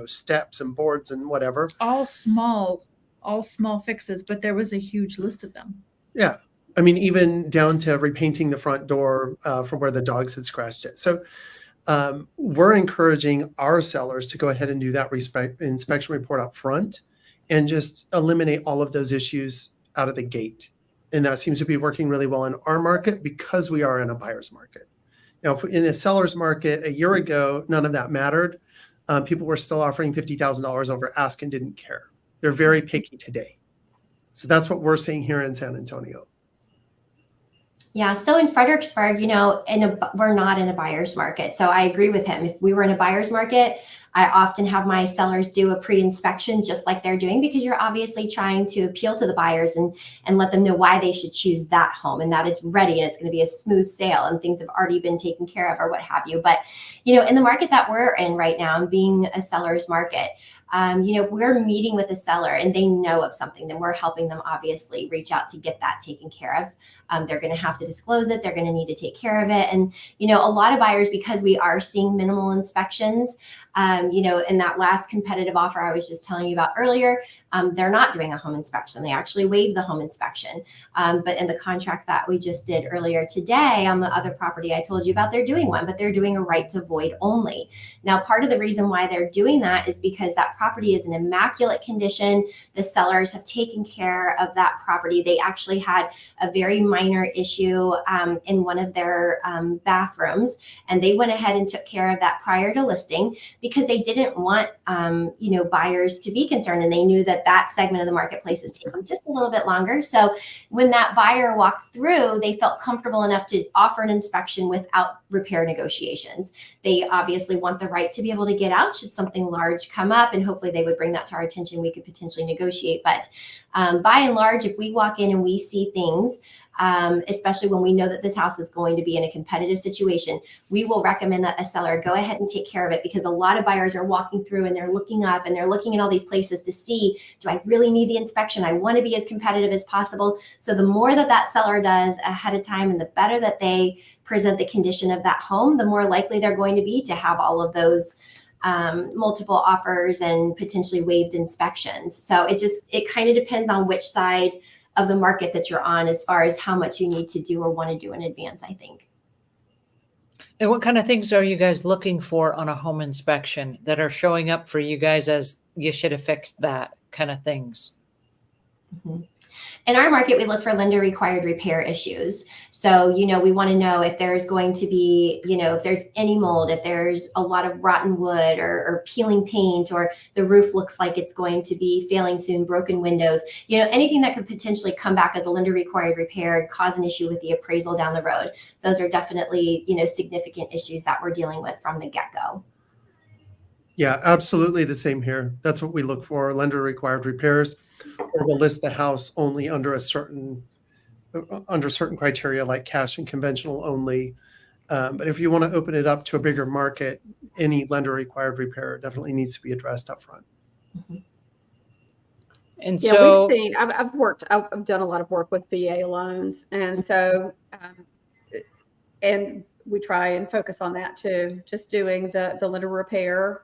steps and boards and whatever. All small fixes, but there was a huge list of them. Yeah, I mean, even down to repainting the front door from where the dogs had scratched it. So we're encouraging our sellers to go ahead and do that inspection report up front and just eliminate all of those issues out of the gate. And that seems to be working really well in our market because we are in a buyer's market. Now, in a seller's market a year ago, none of that mattered. People were still offering $50,000 over ask and didn't care. They're very picky today. So that's what we're seeing here in San Antonio. Yeah. So in Fredericksburg, we're not in a buyer's market. So I agree with him. If we were in a buyer's market, I often have my sellers do a pre-inspection just like they're doing, because you're obviously trying to appeal to the buyers and let them know why they should choose that home, and that it's ready and it's going to be a smooth sale and things have already been taken care of or what have you. But, in the market that we're in right now, being a seller's market, if we're meeting with a seller and they know of something, then we're helping them obviously reach out to get that taken care of. They're going to have to disclose it. They're going to need to take care of it. And, a lot of buyers, because we are seeing minimal inspections, in that last competitive offer I was just telling you about earlier, they're not doing a home inspection. They actually waived the home inspection. But in the contract that we just did earlier today on the other property I told you about, they're doing one, but they're doing a right to void only. Now, part of the reason why they're doing that is because that property is in immaculate condition. The sellers have taken care of that property. They actually had a very minor issue in one of their bathrooms, and they went ahead and took care of that prior to listing, because they didn't want buyers to be concerned, and they knew that segment of the marketplace is taking just a little bit longer. So when that buyer walked through, they felt comfortable enough to offer an inspection without repair negotiations. They obviously want the right to be able to get out should something large come up, and hopefully they would bring that to our attention. We could potentially negotiate. But by and large, if we walk in and we see things, especially when we know that this house is going to be in a competitive situation, we will recommend that a seller go ahead and take care of it, because a lot of buyers are walking through and they're looking up and they're looking at all these places to see, do I really need the inspection? I want to be as competitive as possible. So the more that seller does ahead of time, and the better that they present the condition of that home, the more likely they're going to be to have all of those multiple offers and potentially waived inspections. So it kind of depends on which side of the market that you're on as far as how much you need to do or want to do in advance, I think. And what kind of things are you guys looking for on a home inspection that are showing up for you guys as you should have fixed that kind of things? Mm-hmm. In our market, we look for lender required repair issues. So, we want to know if there's going to be, if there's any mold, if there's a lot of rotten wood or peeling paint, or the roof looks like it's going to be failing soon, broken windows, anything that could potentially come back as a lender required repair and cause an issue with the appraisal down the road. Those are definitely, significant issues that we're dealing with from the get-go. Yeah, absolutely the same here. That's what we look for, lender required repairs, or we'll list the house only under certain criteria like cash and conventional only. But if you want to open it up to a bigger market, any lender required repair definitely needs to be addressed up front. Mm-hmm. And Yeah, so we've seen, I've done a lot of work with VA loans. And so, and we try and focus on that too, just doing the lender repair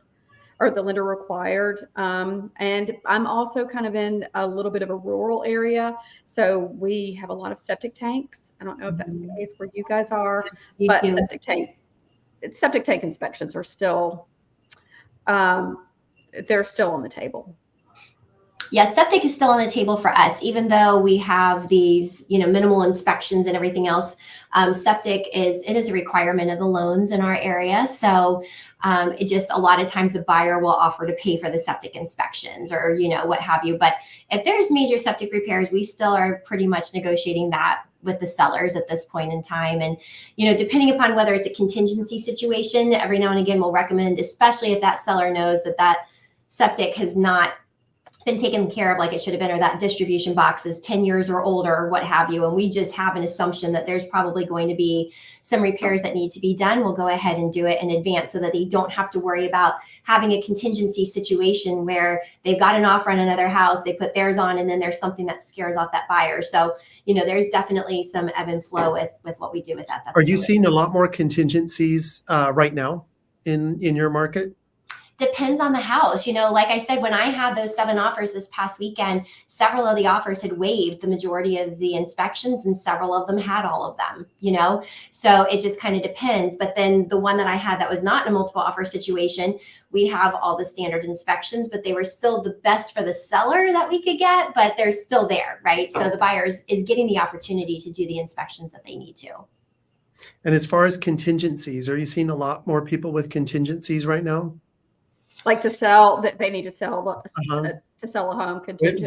or the lender required. And I'm also kind of in a little bit of a rural area. So we have a lot of septic tanks. I don't know if that's the case where you guys are, but septic tank inspections are still, they're still on the table. Yeah, septic is still on the table for us, even though we have these, minimal inspections and everything else. Septic is a requirement of the loans in our area. So it just, a lot of times the buyer will offer to pay for the septic inspections or, what have you. But if there's major septic repairs, we still are pretty much negotiating that with the sellers at this point in time. And, depending upon whether it's a contingency situation, every now and again, we'll recommend, especially if that seller knows that septic has not been taken care of like it should have been, or that distribution box is 10 years or older or what have you, and we just have an assumption that there's probably going to be some repairs that need to be done, we'll go ahead and do it in advance so that they don't have to worry about having a contingency situation where they've got an offer on another house, they put theirs on, and then there's something that scares off that buyer. So, there's definitely some ebb and flow with what we do with that. Are you seeing a lot more contingencies right now in your market? Depends on the house. Like I said, when I had those 7 offers this past weekend, several of the offers had waived the majority of the inspections and several of them had all of them, so it just kind of depends. But then the one that I had that was not in a multiple offer situation, we have all the standard inspections, but they were still the best for the seller that we could get, but they're still there, right? So the buyer is getting the opportunity to do the inspections that they need to. And as far as contingencies, are you seeing a lot more people with contingencies right now? Like to sell, that they need to sell to sell a home contingent.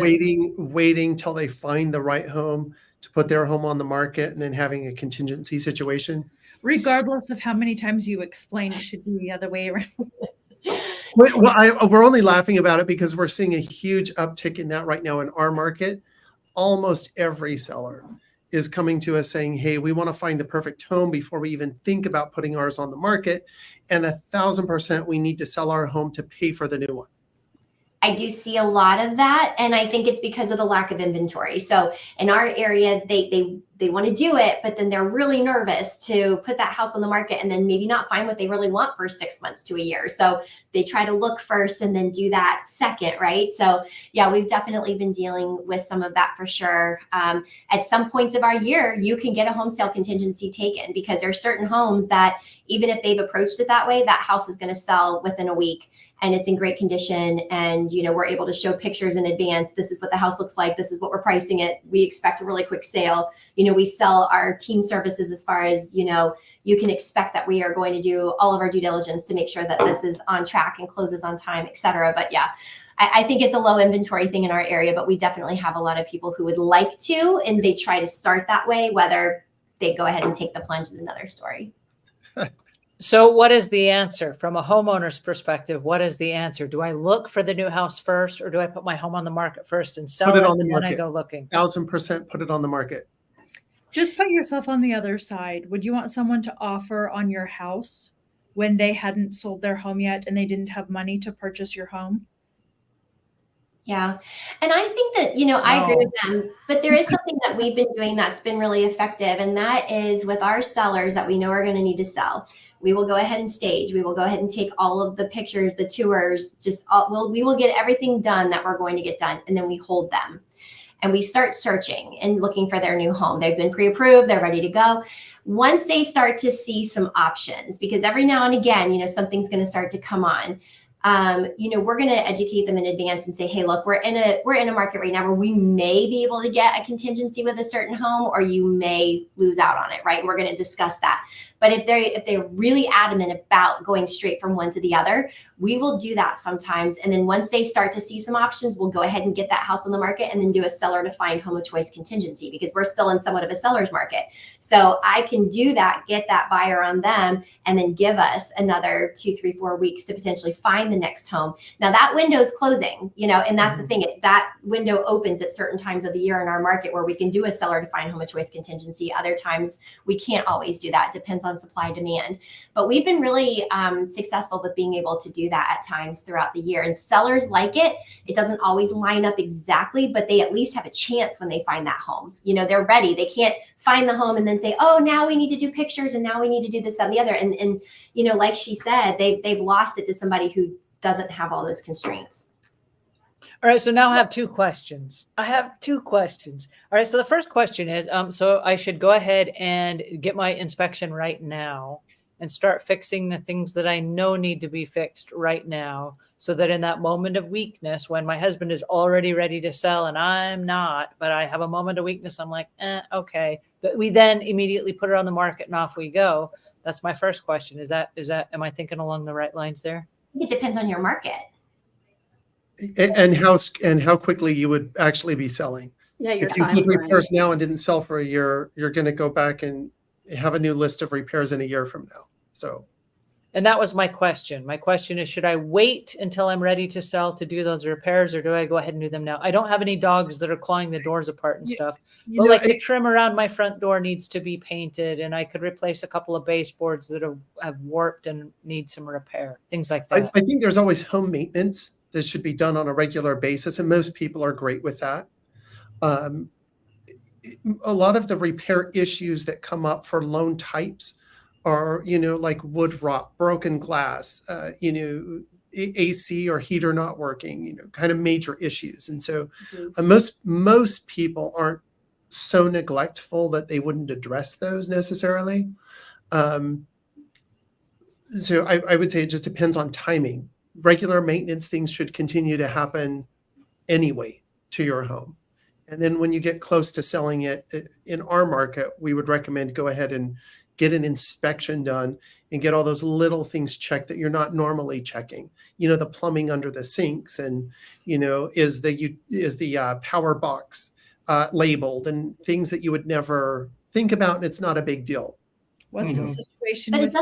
Waiting till they find the right home to put their home on the market, and then having a contingency situation. Regardless of how many times you explain, it should be the other way around. We're only laughing about it because we're seeing a huge uptick in that right now in our market. Almost every seller is coming to us saying, hey, we want to find the perfect home before we even think about putting ours on the market. And 1,000% we need to sell our home to pay for the new one. I do see a lot of that, and I think it's because of the lack of inventory. So in our area, they want to do it, but then they're really nervous to put that house on the market and then maybe not find what they really want for 6 months to a year. So they try to look first and then do that second, right? So yeah, we've definitely been dealing with some of that for sure. At some points of our year, you can get a home sale contingency taken because there are certain homes that even if they've approached it that way, that house is going to sell within a week. And it's in great condition. And, we're able to show pictures in advance. This is what the house looks like. This is what we're pricing it. We expect a really quick sale. We sell our team services as far as, you can expect that we are going to do all of our due diligence to make sure that this is on track and closes on time, et cetera. But yeah, I think it's a low inventory thing in our area, but we definitely have a lot of people who would like to, and they try to start that way. Whether they go ahead and take the plunge is another story. So what is the answer from a homeowner's perspective? What is the answer? Do I look for the new house first, or do I put my home on the market first and sell it on the and market. then I go looking? 1,000% put it on the market. Just put yourself on the other side. Would you want someone to offer on your house when they hadn't sold their home yet and they didn't have money to purchase your home? Yeah. And I think that, I agree with them, but there is something that we've been doing that's been really effective. And that is with our sellers that we know are going to need to sell. We will go ahead and stage. We will go ahead and take all of the pictures, the tours, we will get everything done that we're going to get done. And then we hold them and we start searching and looking for their new home. They've been pre-approved. They're ready to go. Once they start to see some options, because every now and again, something's going to start to come on. We're going to educate them in advance and say, hey, look, we're in a market right now where we may be able to get a contingency with a certain home, or you may lose out on it, right? We're going to discuss that. But if they're really adamant about going straight from one to the other, we will do that sometimes. And then once they start to see some options, we'll go ahead and get that house on the market and then do a seller to find home of choice contingency, because we're still in somewhat of a seller's market. So I can do that, get that buyer on them, and then give us another 2, 3, 4 weeks to potentially find the next home. Now that window is closing, and that's the thing. That window opens at certain times of the year in our market where we can do a seller to find home of choice contingency. Other times we can't always do that. Depends on supply demand. But we've been really successful with being able to do that at times throughout the year. And sellers like it. It doesn't always line up exactly, but they at least have a chance when they find that home. They're ready. They can't find the home and then say, oh, now we need to do pictures and now we need to do this, that, and the other. And like she said, they've lost it to somebody who doesn't have all those constraints. All right. So now I have two questions. All right. So the first question is, so I should go ahead and get my inspection right now and start fixing the things that I know need to be fixed right now, so that in that moment of weakness, when my husband is already ready to sell and I'm not, but I have a moment of weakness, I'm like, okay. That we then immediately put it on the market and off we go. That's my first question. Is that, am I thinking along the right lines there? It depends on your market. And how quickly you would actually be selling. Yeah, your if you time did frame. repairs now and didn't sell for a year, you're going to go back and have a new list of repairs in a year from now. So, and that was my question. My question is, should I wait until I'm ready to sell to do those repairs, or do I go ahead and do them now? I don't have any dogs that are clawing the doors apart and stuff, but like the trim around my front door needs to be painted, and I could replace a couple of baseboards that have warped and need some repair, things like that. I think there's always home maintenance that should be done on a regular basis, and most people are great with that. A lot of the repair issues that come up for loan types are, like wood rot, broken glass, AC or heater not working, kind of major issues. And so most people aren't so neglectful that they wouldn't address those necessarily. So I would say it just depends on timing. Regular maintenance things should continue to happen anyway to your home. And then when you get close to selling it in our market, we would recommend go ahead and get an inspection done and get all those little things checked that you're not normally checking. The plumbing under the sinks, and is the power box labeled, and things that you would never think about, and it's not a big deal. What's the situation But with?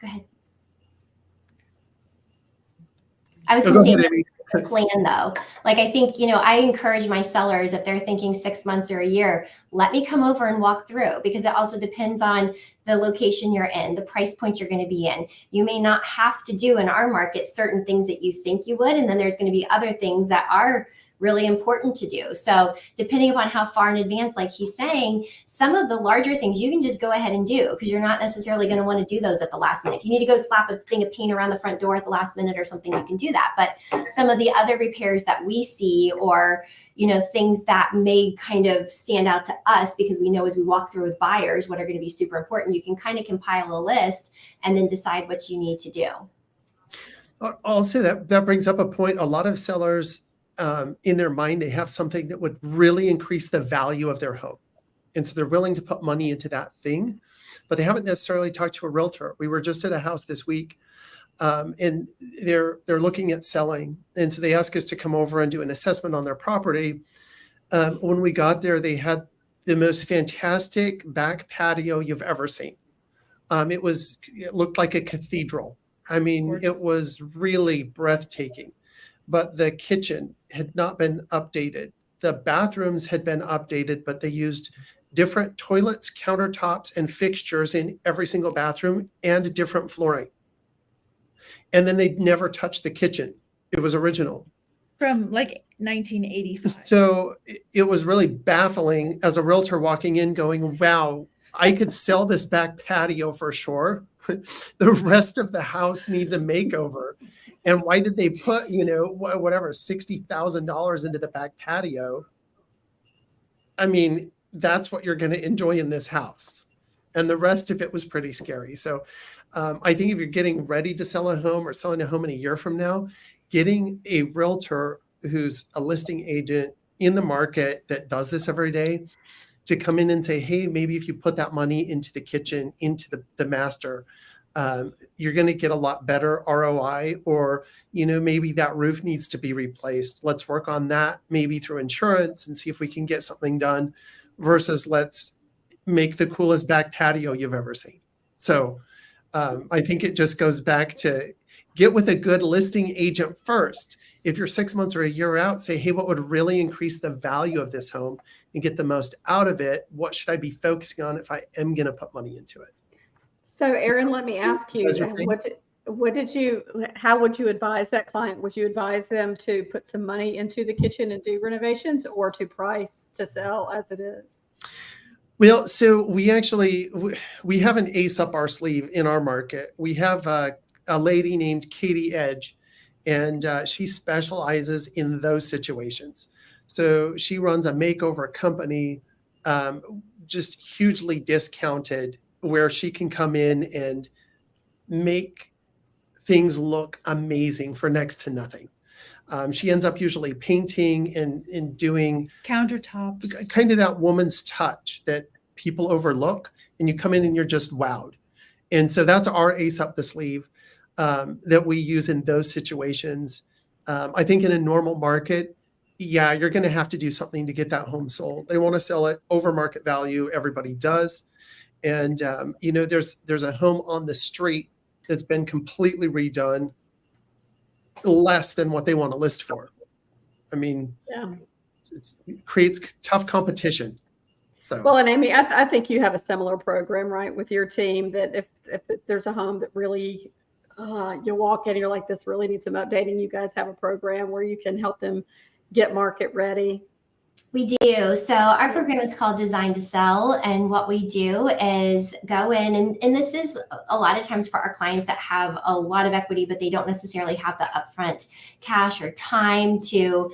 Go ahead. I was Oh, going go to say ahead, Amy. plan though. Like I think, I encourage my sellers, if they're thinking 6 months or a year, let me come over and walk through, because it also depends on the location you're in, the price point you're going to be in. You may not have to do in our market certain things that you think you would, and then there's going to be other things that are really important to do. So depending upon how far in advance, like he's saying, some of the larger things you can just go ahead and do, because you're not necessarily going to want to do those at the last minute. If you need to go slap a thing of paint around the front door at the last minute or something, you can do that. But some of the other repairs that we see, or things that may kind of stand out to us, because we know as we walk through with buyers what are going to be super important, you can kind of compile a list and then decide what you need to do. Also, that brings up a point. A lot of sellers, in their mind, they have something that would really increase the value of their home. And so they're willing to put money into that thing, but they haven't necessarily talked to a realtor. We were just at a house this week, and they're looking at selling. And so they asked us to come over and do an assessment on their property. When we got there, they had the most fantastic back patio you've ever seen. It looked like a cathedral. I mean, Gorgeous. It was really breathtaking. But the kitchen had not been updated. The bathrooms had been updated, but they used different toilets, countertops, and fixtures in every single bathroom, and different flooring. And then they'd never touched the kitchen. It was original. From like 1985. So it was really baffling as a realtor walking in going, wow, I could sell this back patio for sure. The rest of the house needs a makeover. And why did they put, whatever, $60,000 into the back patio? I mean, that's what you're going to enjoy in this house. And the rest of it was pretty scary. So I think if you're getting ready to sell a home or selling a home in a year from now, getting a realtor who's a listing agent in the market that does this every day to come in and say, hey, maybe if you put that money into the kitchen, into the master, you're going to get a lot better ROI, or, maybe that roof needs to be replaced. Let's work on that, maybe through insurance, and see if we can get something done, versus let's make the coolest back patio you've ever seen. So I think it just goes back to get with a good listing agent first. If you're 6 months or a year out, say, hey, what would really increase the value of this home and get the most out of it? What should I be focusing on if I am going to put money into it? So Aaron, let me ask you, how would you advise that client? Would you advise them to put some money into the kitchen and do renovations, or to price to sell as it is? Well, so we have an ace up our sleeve in our market. We have a lady named Katie Edge, and she specializes in those situations. So she runs a makeover company, just hugely discounted, where she can come in and make things look amazing for next to nothing. She ends up usually painting and doing countertops, kind of that woman's touch that people overlook, and you come in and you're just wowed. And so that's our ace up the sleeve that we use in those situations. I think in a normal market, yeah, you're going to have to do something to get that home sold. They want to sell it over market value. Everybody does. And, there's a home on the street that's been completely redone, less than what they want to list for. I mean, Yeah. it creates tough competition. So, Well, and Amy, I think you have a similar program, right, with your team, that if there's a home that really, you walk in, you're like, this really needs some updating, you guys have a program where you can help them get market ready. We do. So our program is called Design to Sell. And what we do is go in, and this is a lot of times for our clients that have a lot of equity, but they don't necessarily have the upfront cash or time to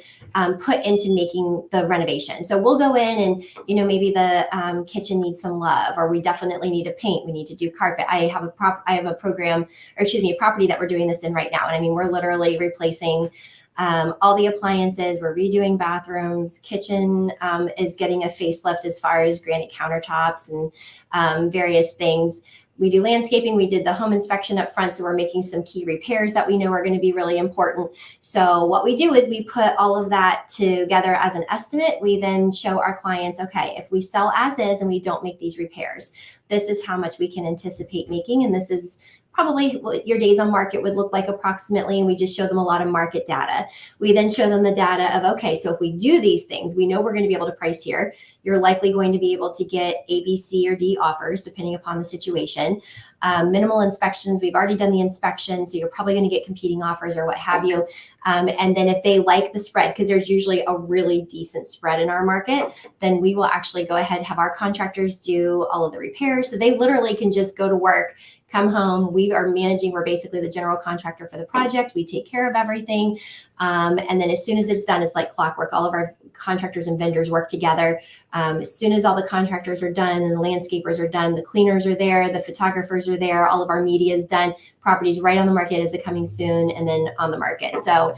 put into making the renovation. So we'll go in and, maybe the kitchen needs some love, or we definitely need to paint. We need to do carpet. I have a property that we're doing this in right now. And I mean, we're literally replacing all the appliances. We're redoing bathrooms. Kitchen is getting a facelift as far as granite countertops and various things. We do landscaping. We did the home inspection up front, so we're making some key repairs that we know are going to be really important. So what we do is we put all of that together as an estimate. We then show our clients, okay, if we sell as is and we don't make these repairs, this is how much we can anticipate making, and this is probably what your days on market would look like approximately, and we just show them a lot of market data. We then show them the data of, okay, so if we do these things, we know we're going to be able to price here. You're likely going to be able to get A, B, C, or D offers depending upon the situation. Minimal inspections, we've already done the inspection, so you're probably going to get competing offers or what have you. And then if they like the spread, because there's usually a really decent spread in our market, then we will actually go ahead and have our contractors do all of the repairs. So they literally can just go to work, come home. We are managing, we're basically the general contractor for the project. We take care of everything. And then as soon as it's done, it's like clockwork. All of our contractors and vendors work together. As soon as all the contractors are done and the landscapers are done, the cleaners are there, the photographers are there, all of our media is done, properties right on the market as it coming soon and then on the market. So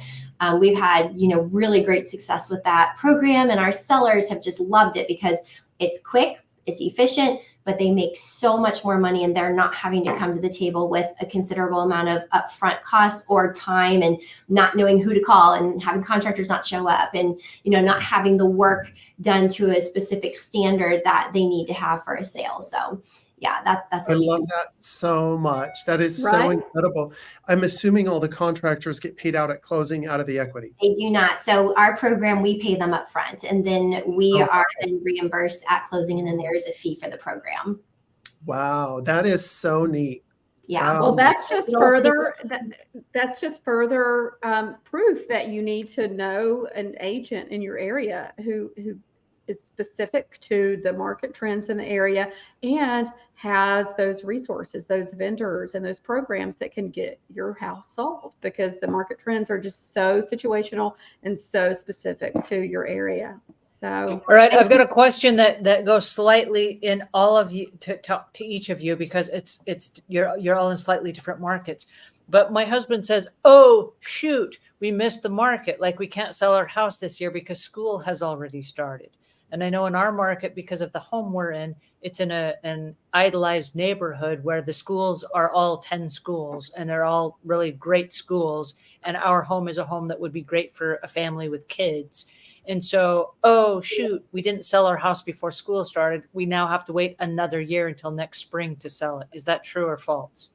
we've had, really great success with that program, and our sellers have just loved it because it's quick, it's efficient, but they make so much more money, and they're not having to come to the table with a considerable amount of upfront costs or time and not knowing who to call and having contractors not show up and, not having the work done to a specific standard that they need to have for a sale. So yeah, that's I what love that so much. That is so Right. incredible. I'm assuming all the contractors get paid out at closing out of the equity. They do not. So our program, we pay them up front, and then we Okay. are then reimbursed at closing, and then there is a fee for the program. Wow, that is so neat. Yeah. Well, Um, that's just It'll further that's just further proof that you need to know an agent in your area who is specific to the market trends in the area and has those resources, those vendors, and those programs that can get your house sold, because the market trends are just so situational and so specific to your area. So, All right, I've got a question that goes slightly in all of you to each of you, because you're all in slightly different markets. But my husband says, "Oh shoot, we missed the market. Like we can't sell our house this year because school has already started." And I know in our market, because of the home we're in, it's in an idolized neighborhood where the schools are all 10 schools, and they're all really great schools. And our home is a home that would be great for a family with kids. And so, oh, shoot, we didn't sell our house before school started. We now have to wait another year until next spring to sell it. Is that true or false?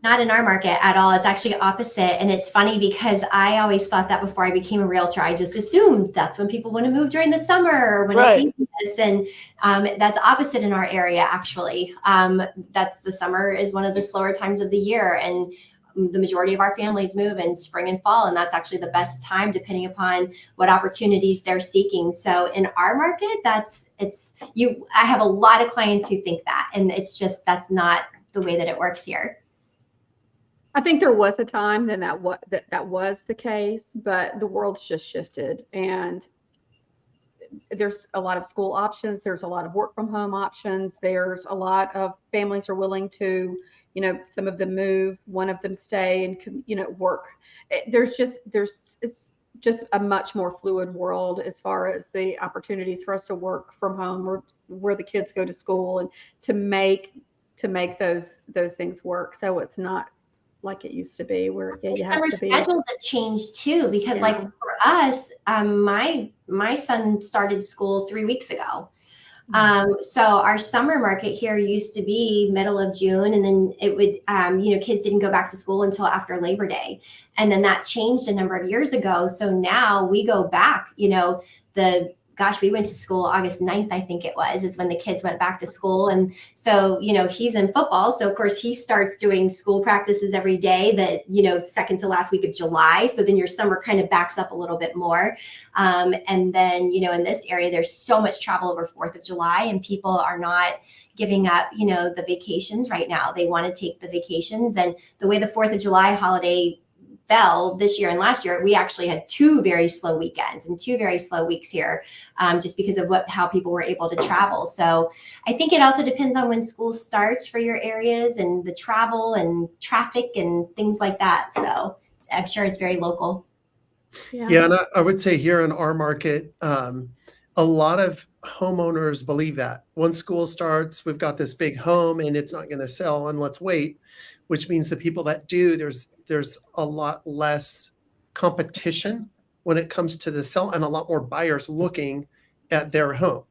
Not in our market at all. It's actually opposite. And it's funny because I always thought that before I became a realtor. I just assumed that's when people want to move during the summer or when Right. it's season. And that's opposite in our area, actually. That's the summer is one of the slower times of the year. And the majority of our families move in spring and fall. And that's actually the best time, depending upon what opportunities they're seeking. So in our market, I have a lot of clients who think that, and it's just, that's not the way that it works here. I think there was a time then that was the case, but the world's just shifted, and there's a lot of school options. There's a lot of work from home options. There's a lot of families are willing to, some of them move, one of them stay and, work. It's just a much more fluid world as far as the opportunities for us to work from home or where the kids go to school, and to make those things work. So it's not like it used to be where you have Summer to be. schedules have changed too, because like for us, my son started school 3 weeks ago. So our summer market here used to be middle of June, and then it would, kids didn't go back to school until after Labor Day. And then that changed a number of years ago. So now we go back, we went to school August 9th, I think it was, is when the kids went back to school. And so, he's in football. So of course he starts doing school practices every day that, second to last week of July. So then your summer kind of backs up a little bit more. And then, in this area, there's so much travel over 4th of July, and people are not giving up, the vacations right now. They want to take the vacations. And the way the 4th of July holiday fell this year and last year, we actually had 2 very slow weekends and 2 very slow weeks here, just because of how people were able to travel. So I think it also depends on when school starts for your areas and the travel and traffic and things like that. So I'm sure it's very local. Yeah, and I would say here in our market, a lot of homeowners believe that once school starts, we've got this big home and it's not going to sell, and let's wait, which means the people that do, there's a lot less competition when it comes to the sell, and a lot more buyers looking at their home.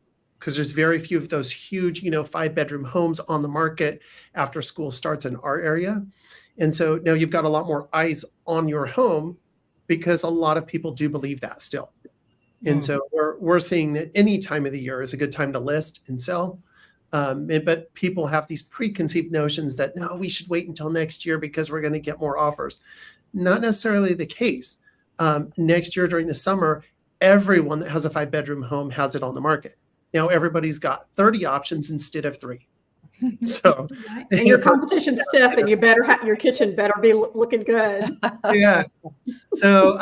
because there's very few of those huge, 5-bedroom homes on the market after school starts in our area. And so now you've got a lot more eyes on your home because a lot of people do believe that still. And so we're seeing that any time of the year is a good time to list and sell. But people have these preconceived notions that, no, we should wait until next year because we're going to get more offers. Not necessarily the case. Next year during the summer, everyone that has a 5-bedroom home has it on the market. Now everybody's got 30 options instead of 3. So, and your competition's stiff, and your kitchen better be looking good. Yeah. So,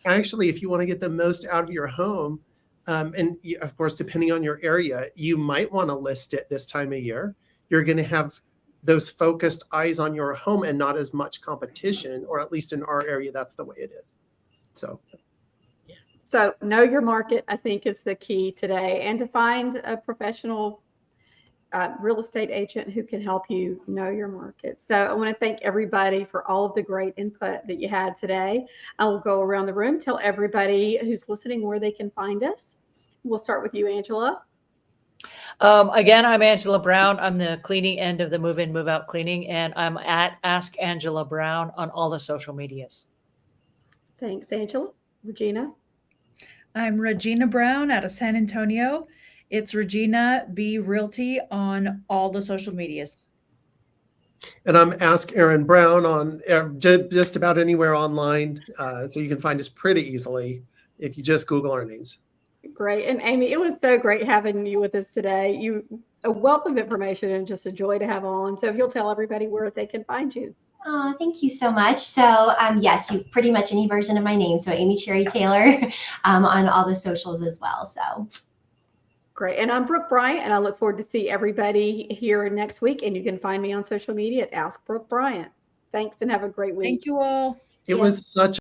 actually, if you want to get the most out of your home, and of course, depending on your area, you might want to list it this time of year. You're going to have those focused eyes on your home and not as much competition, or at least in our area, that's the way it is. So know your market, I think, is the key today, and to find a professional real estate agent who can help you know your market. So I want to thank everybody for all of the great input that you had today. I will go around the room, tell everybody who's listening where they can find us. We'll start with you, Angela. Again, I'm Angela Brown. I'm the cleaning end of the move-in, move-out cleaning, and I'm at Ask Angela Brown on all the social medias. Thanks, Angela. Regina? I'm Regina Brown out of San Antonio. It's Regina B. Realty on all the social medias. And I'm Ask Aaron Brown on just about anywhere online. So you can find us pretty easily if you just Google our names. Great. And Amy, it was so great having you with us today. A wealth of information and just a joy to have on. So if you'll tell everybody where they can find you. Oh, thank you so much. So yes, you pretty much any version of my name. So Amy Cherry Taylor on all the socials as well. So great. And I'm Brooke Bryant, and I look forward to see everybody here next week. And you can find me on social media at Ask Brooke Bryant. Thanks, and have a great week. Thank you all. It was such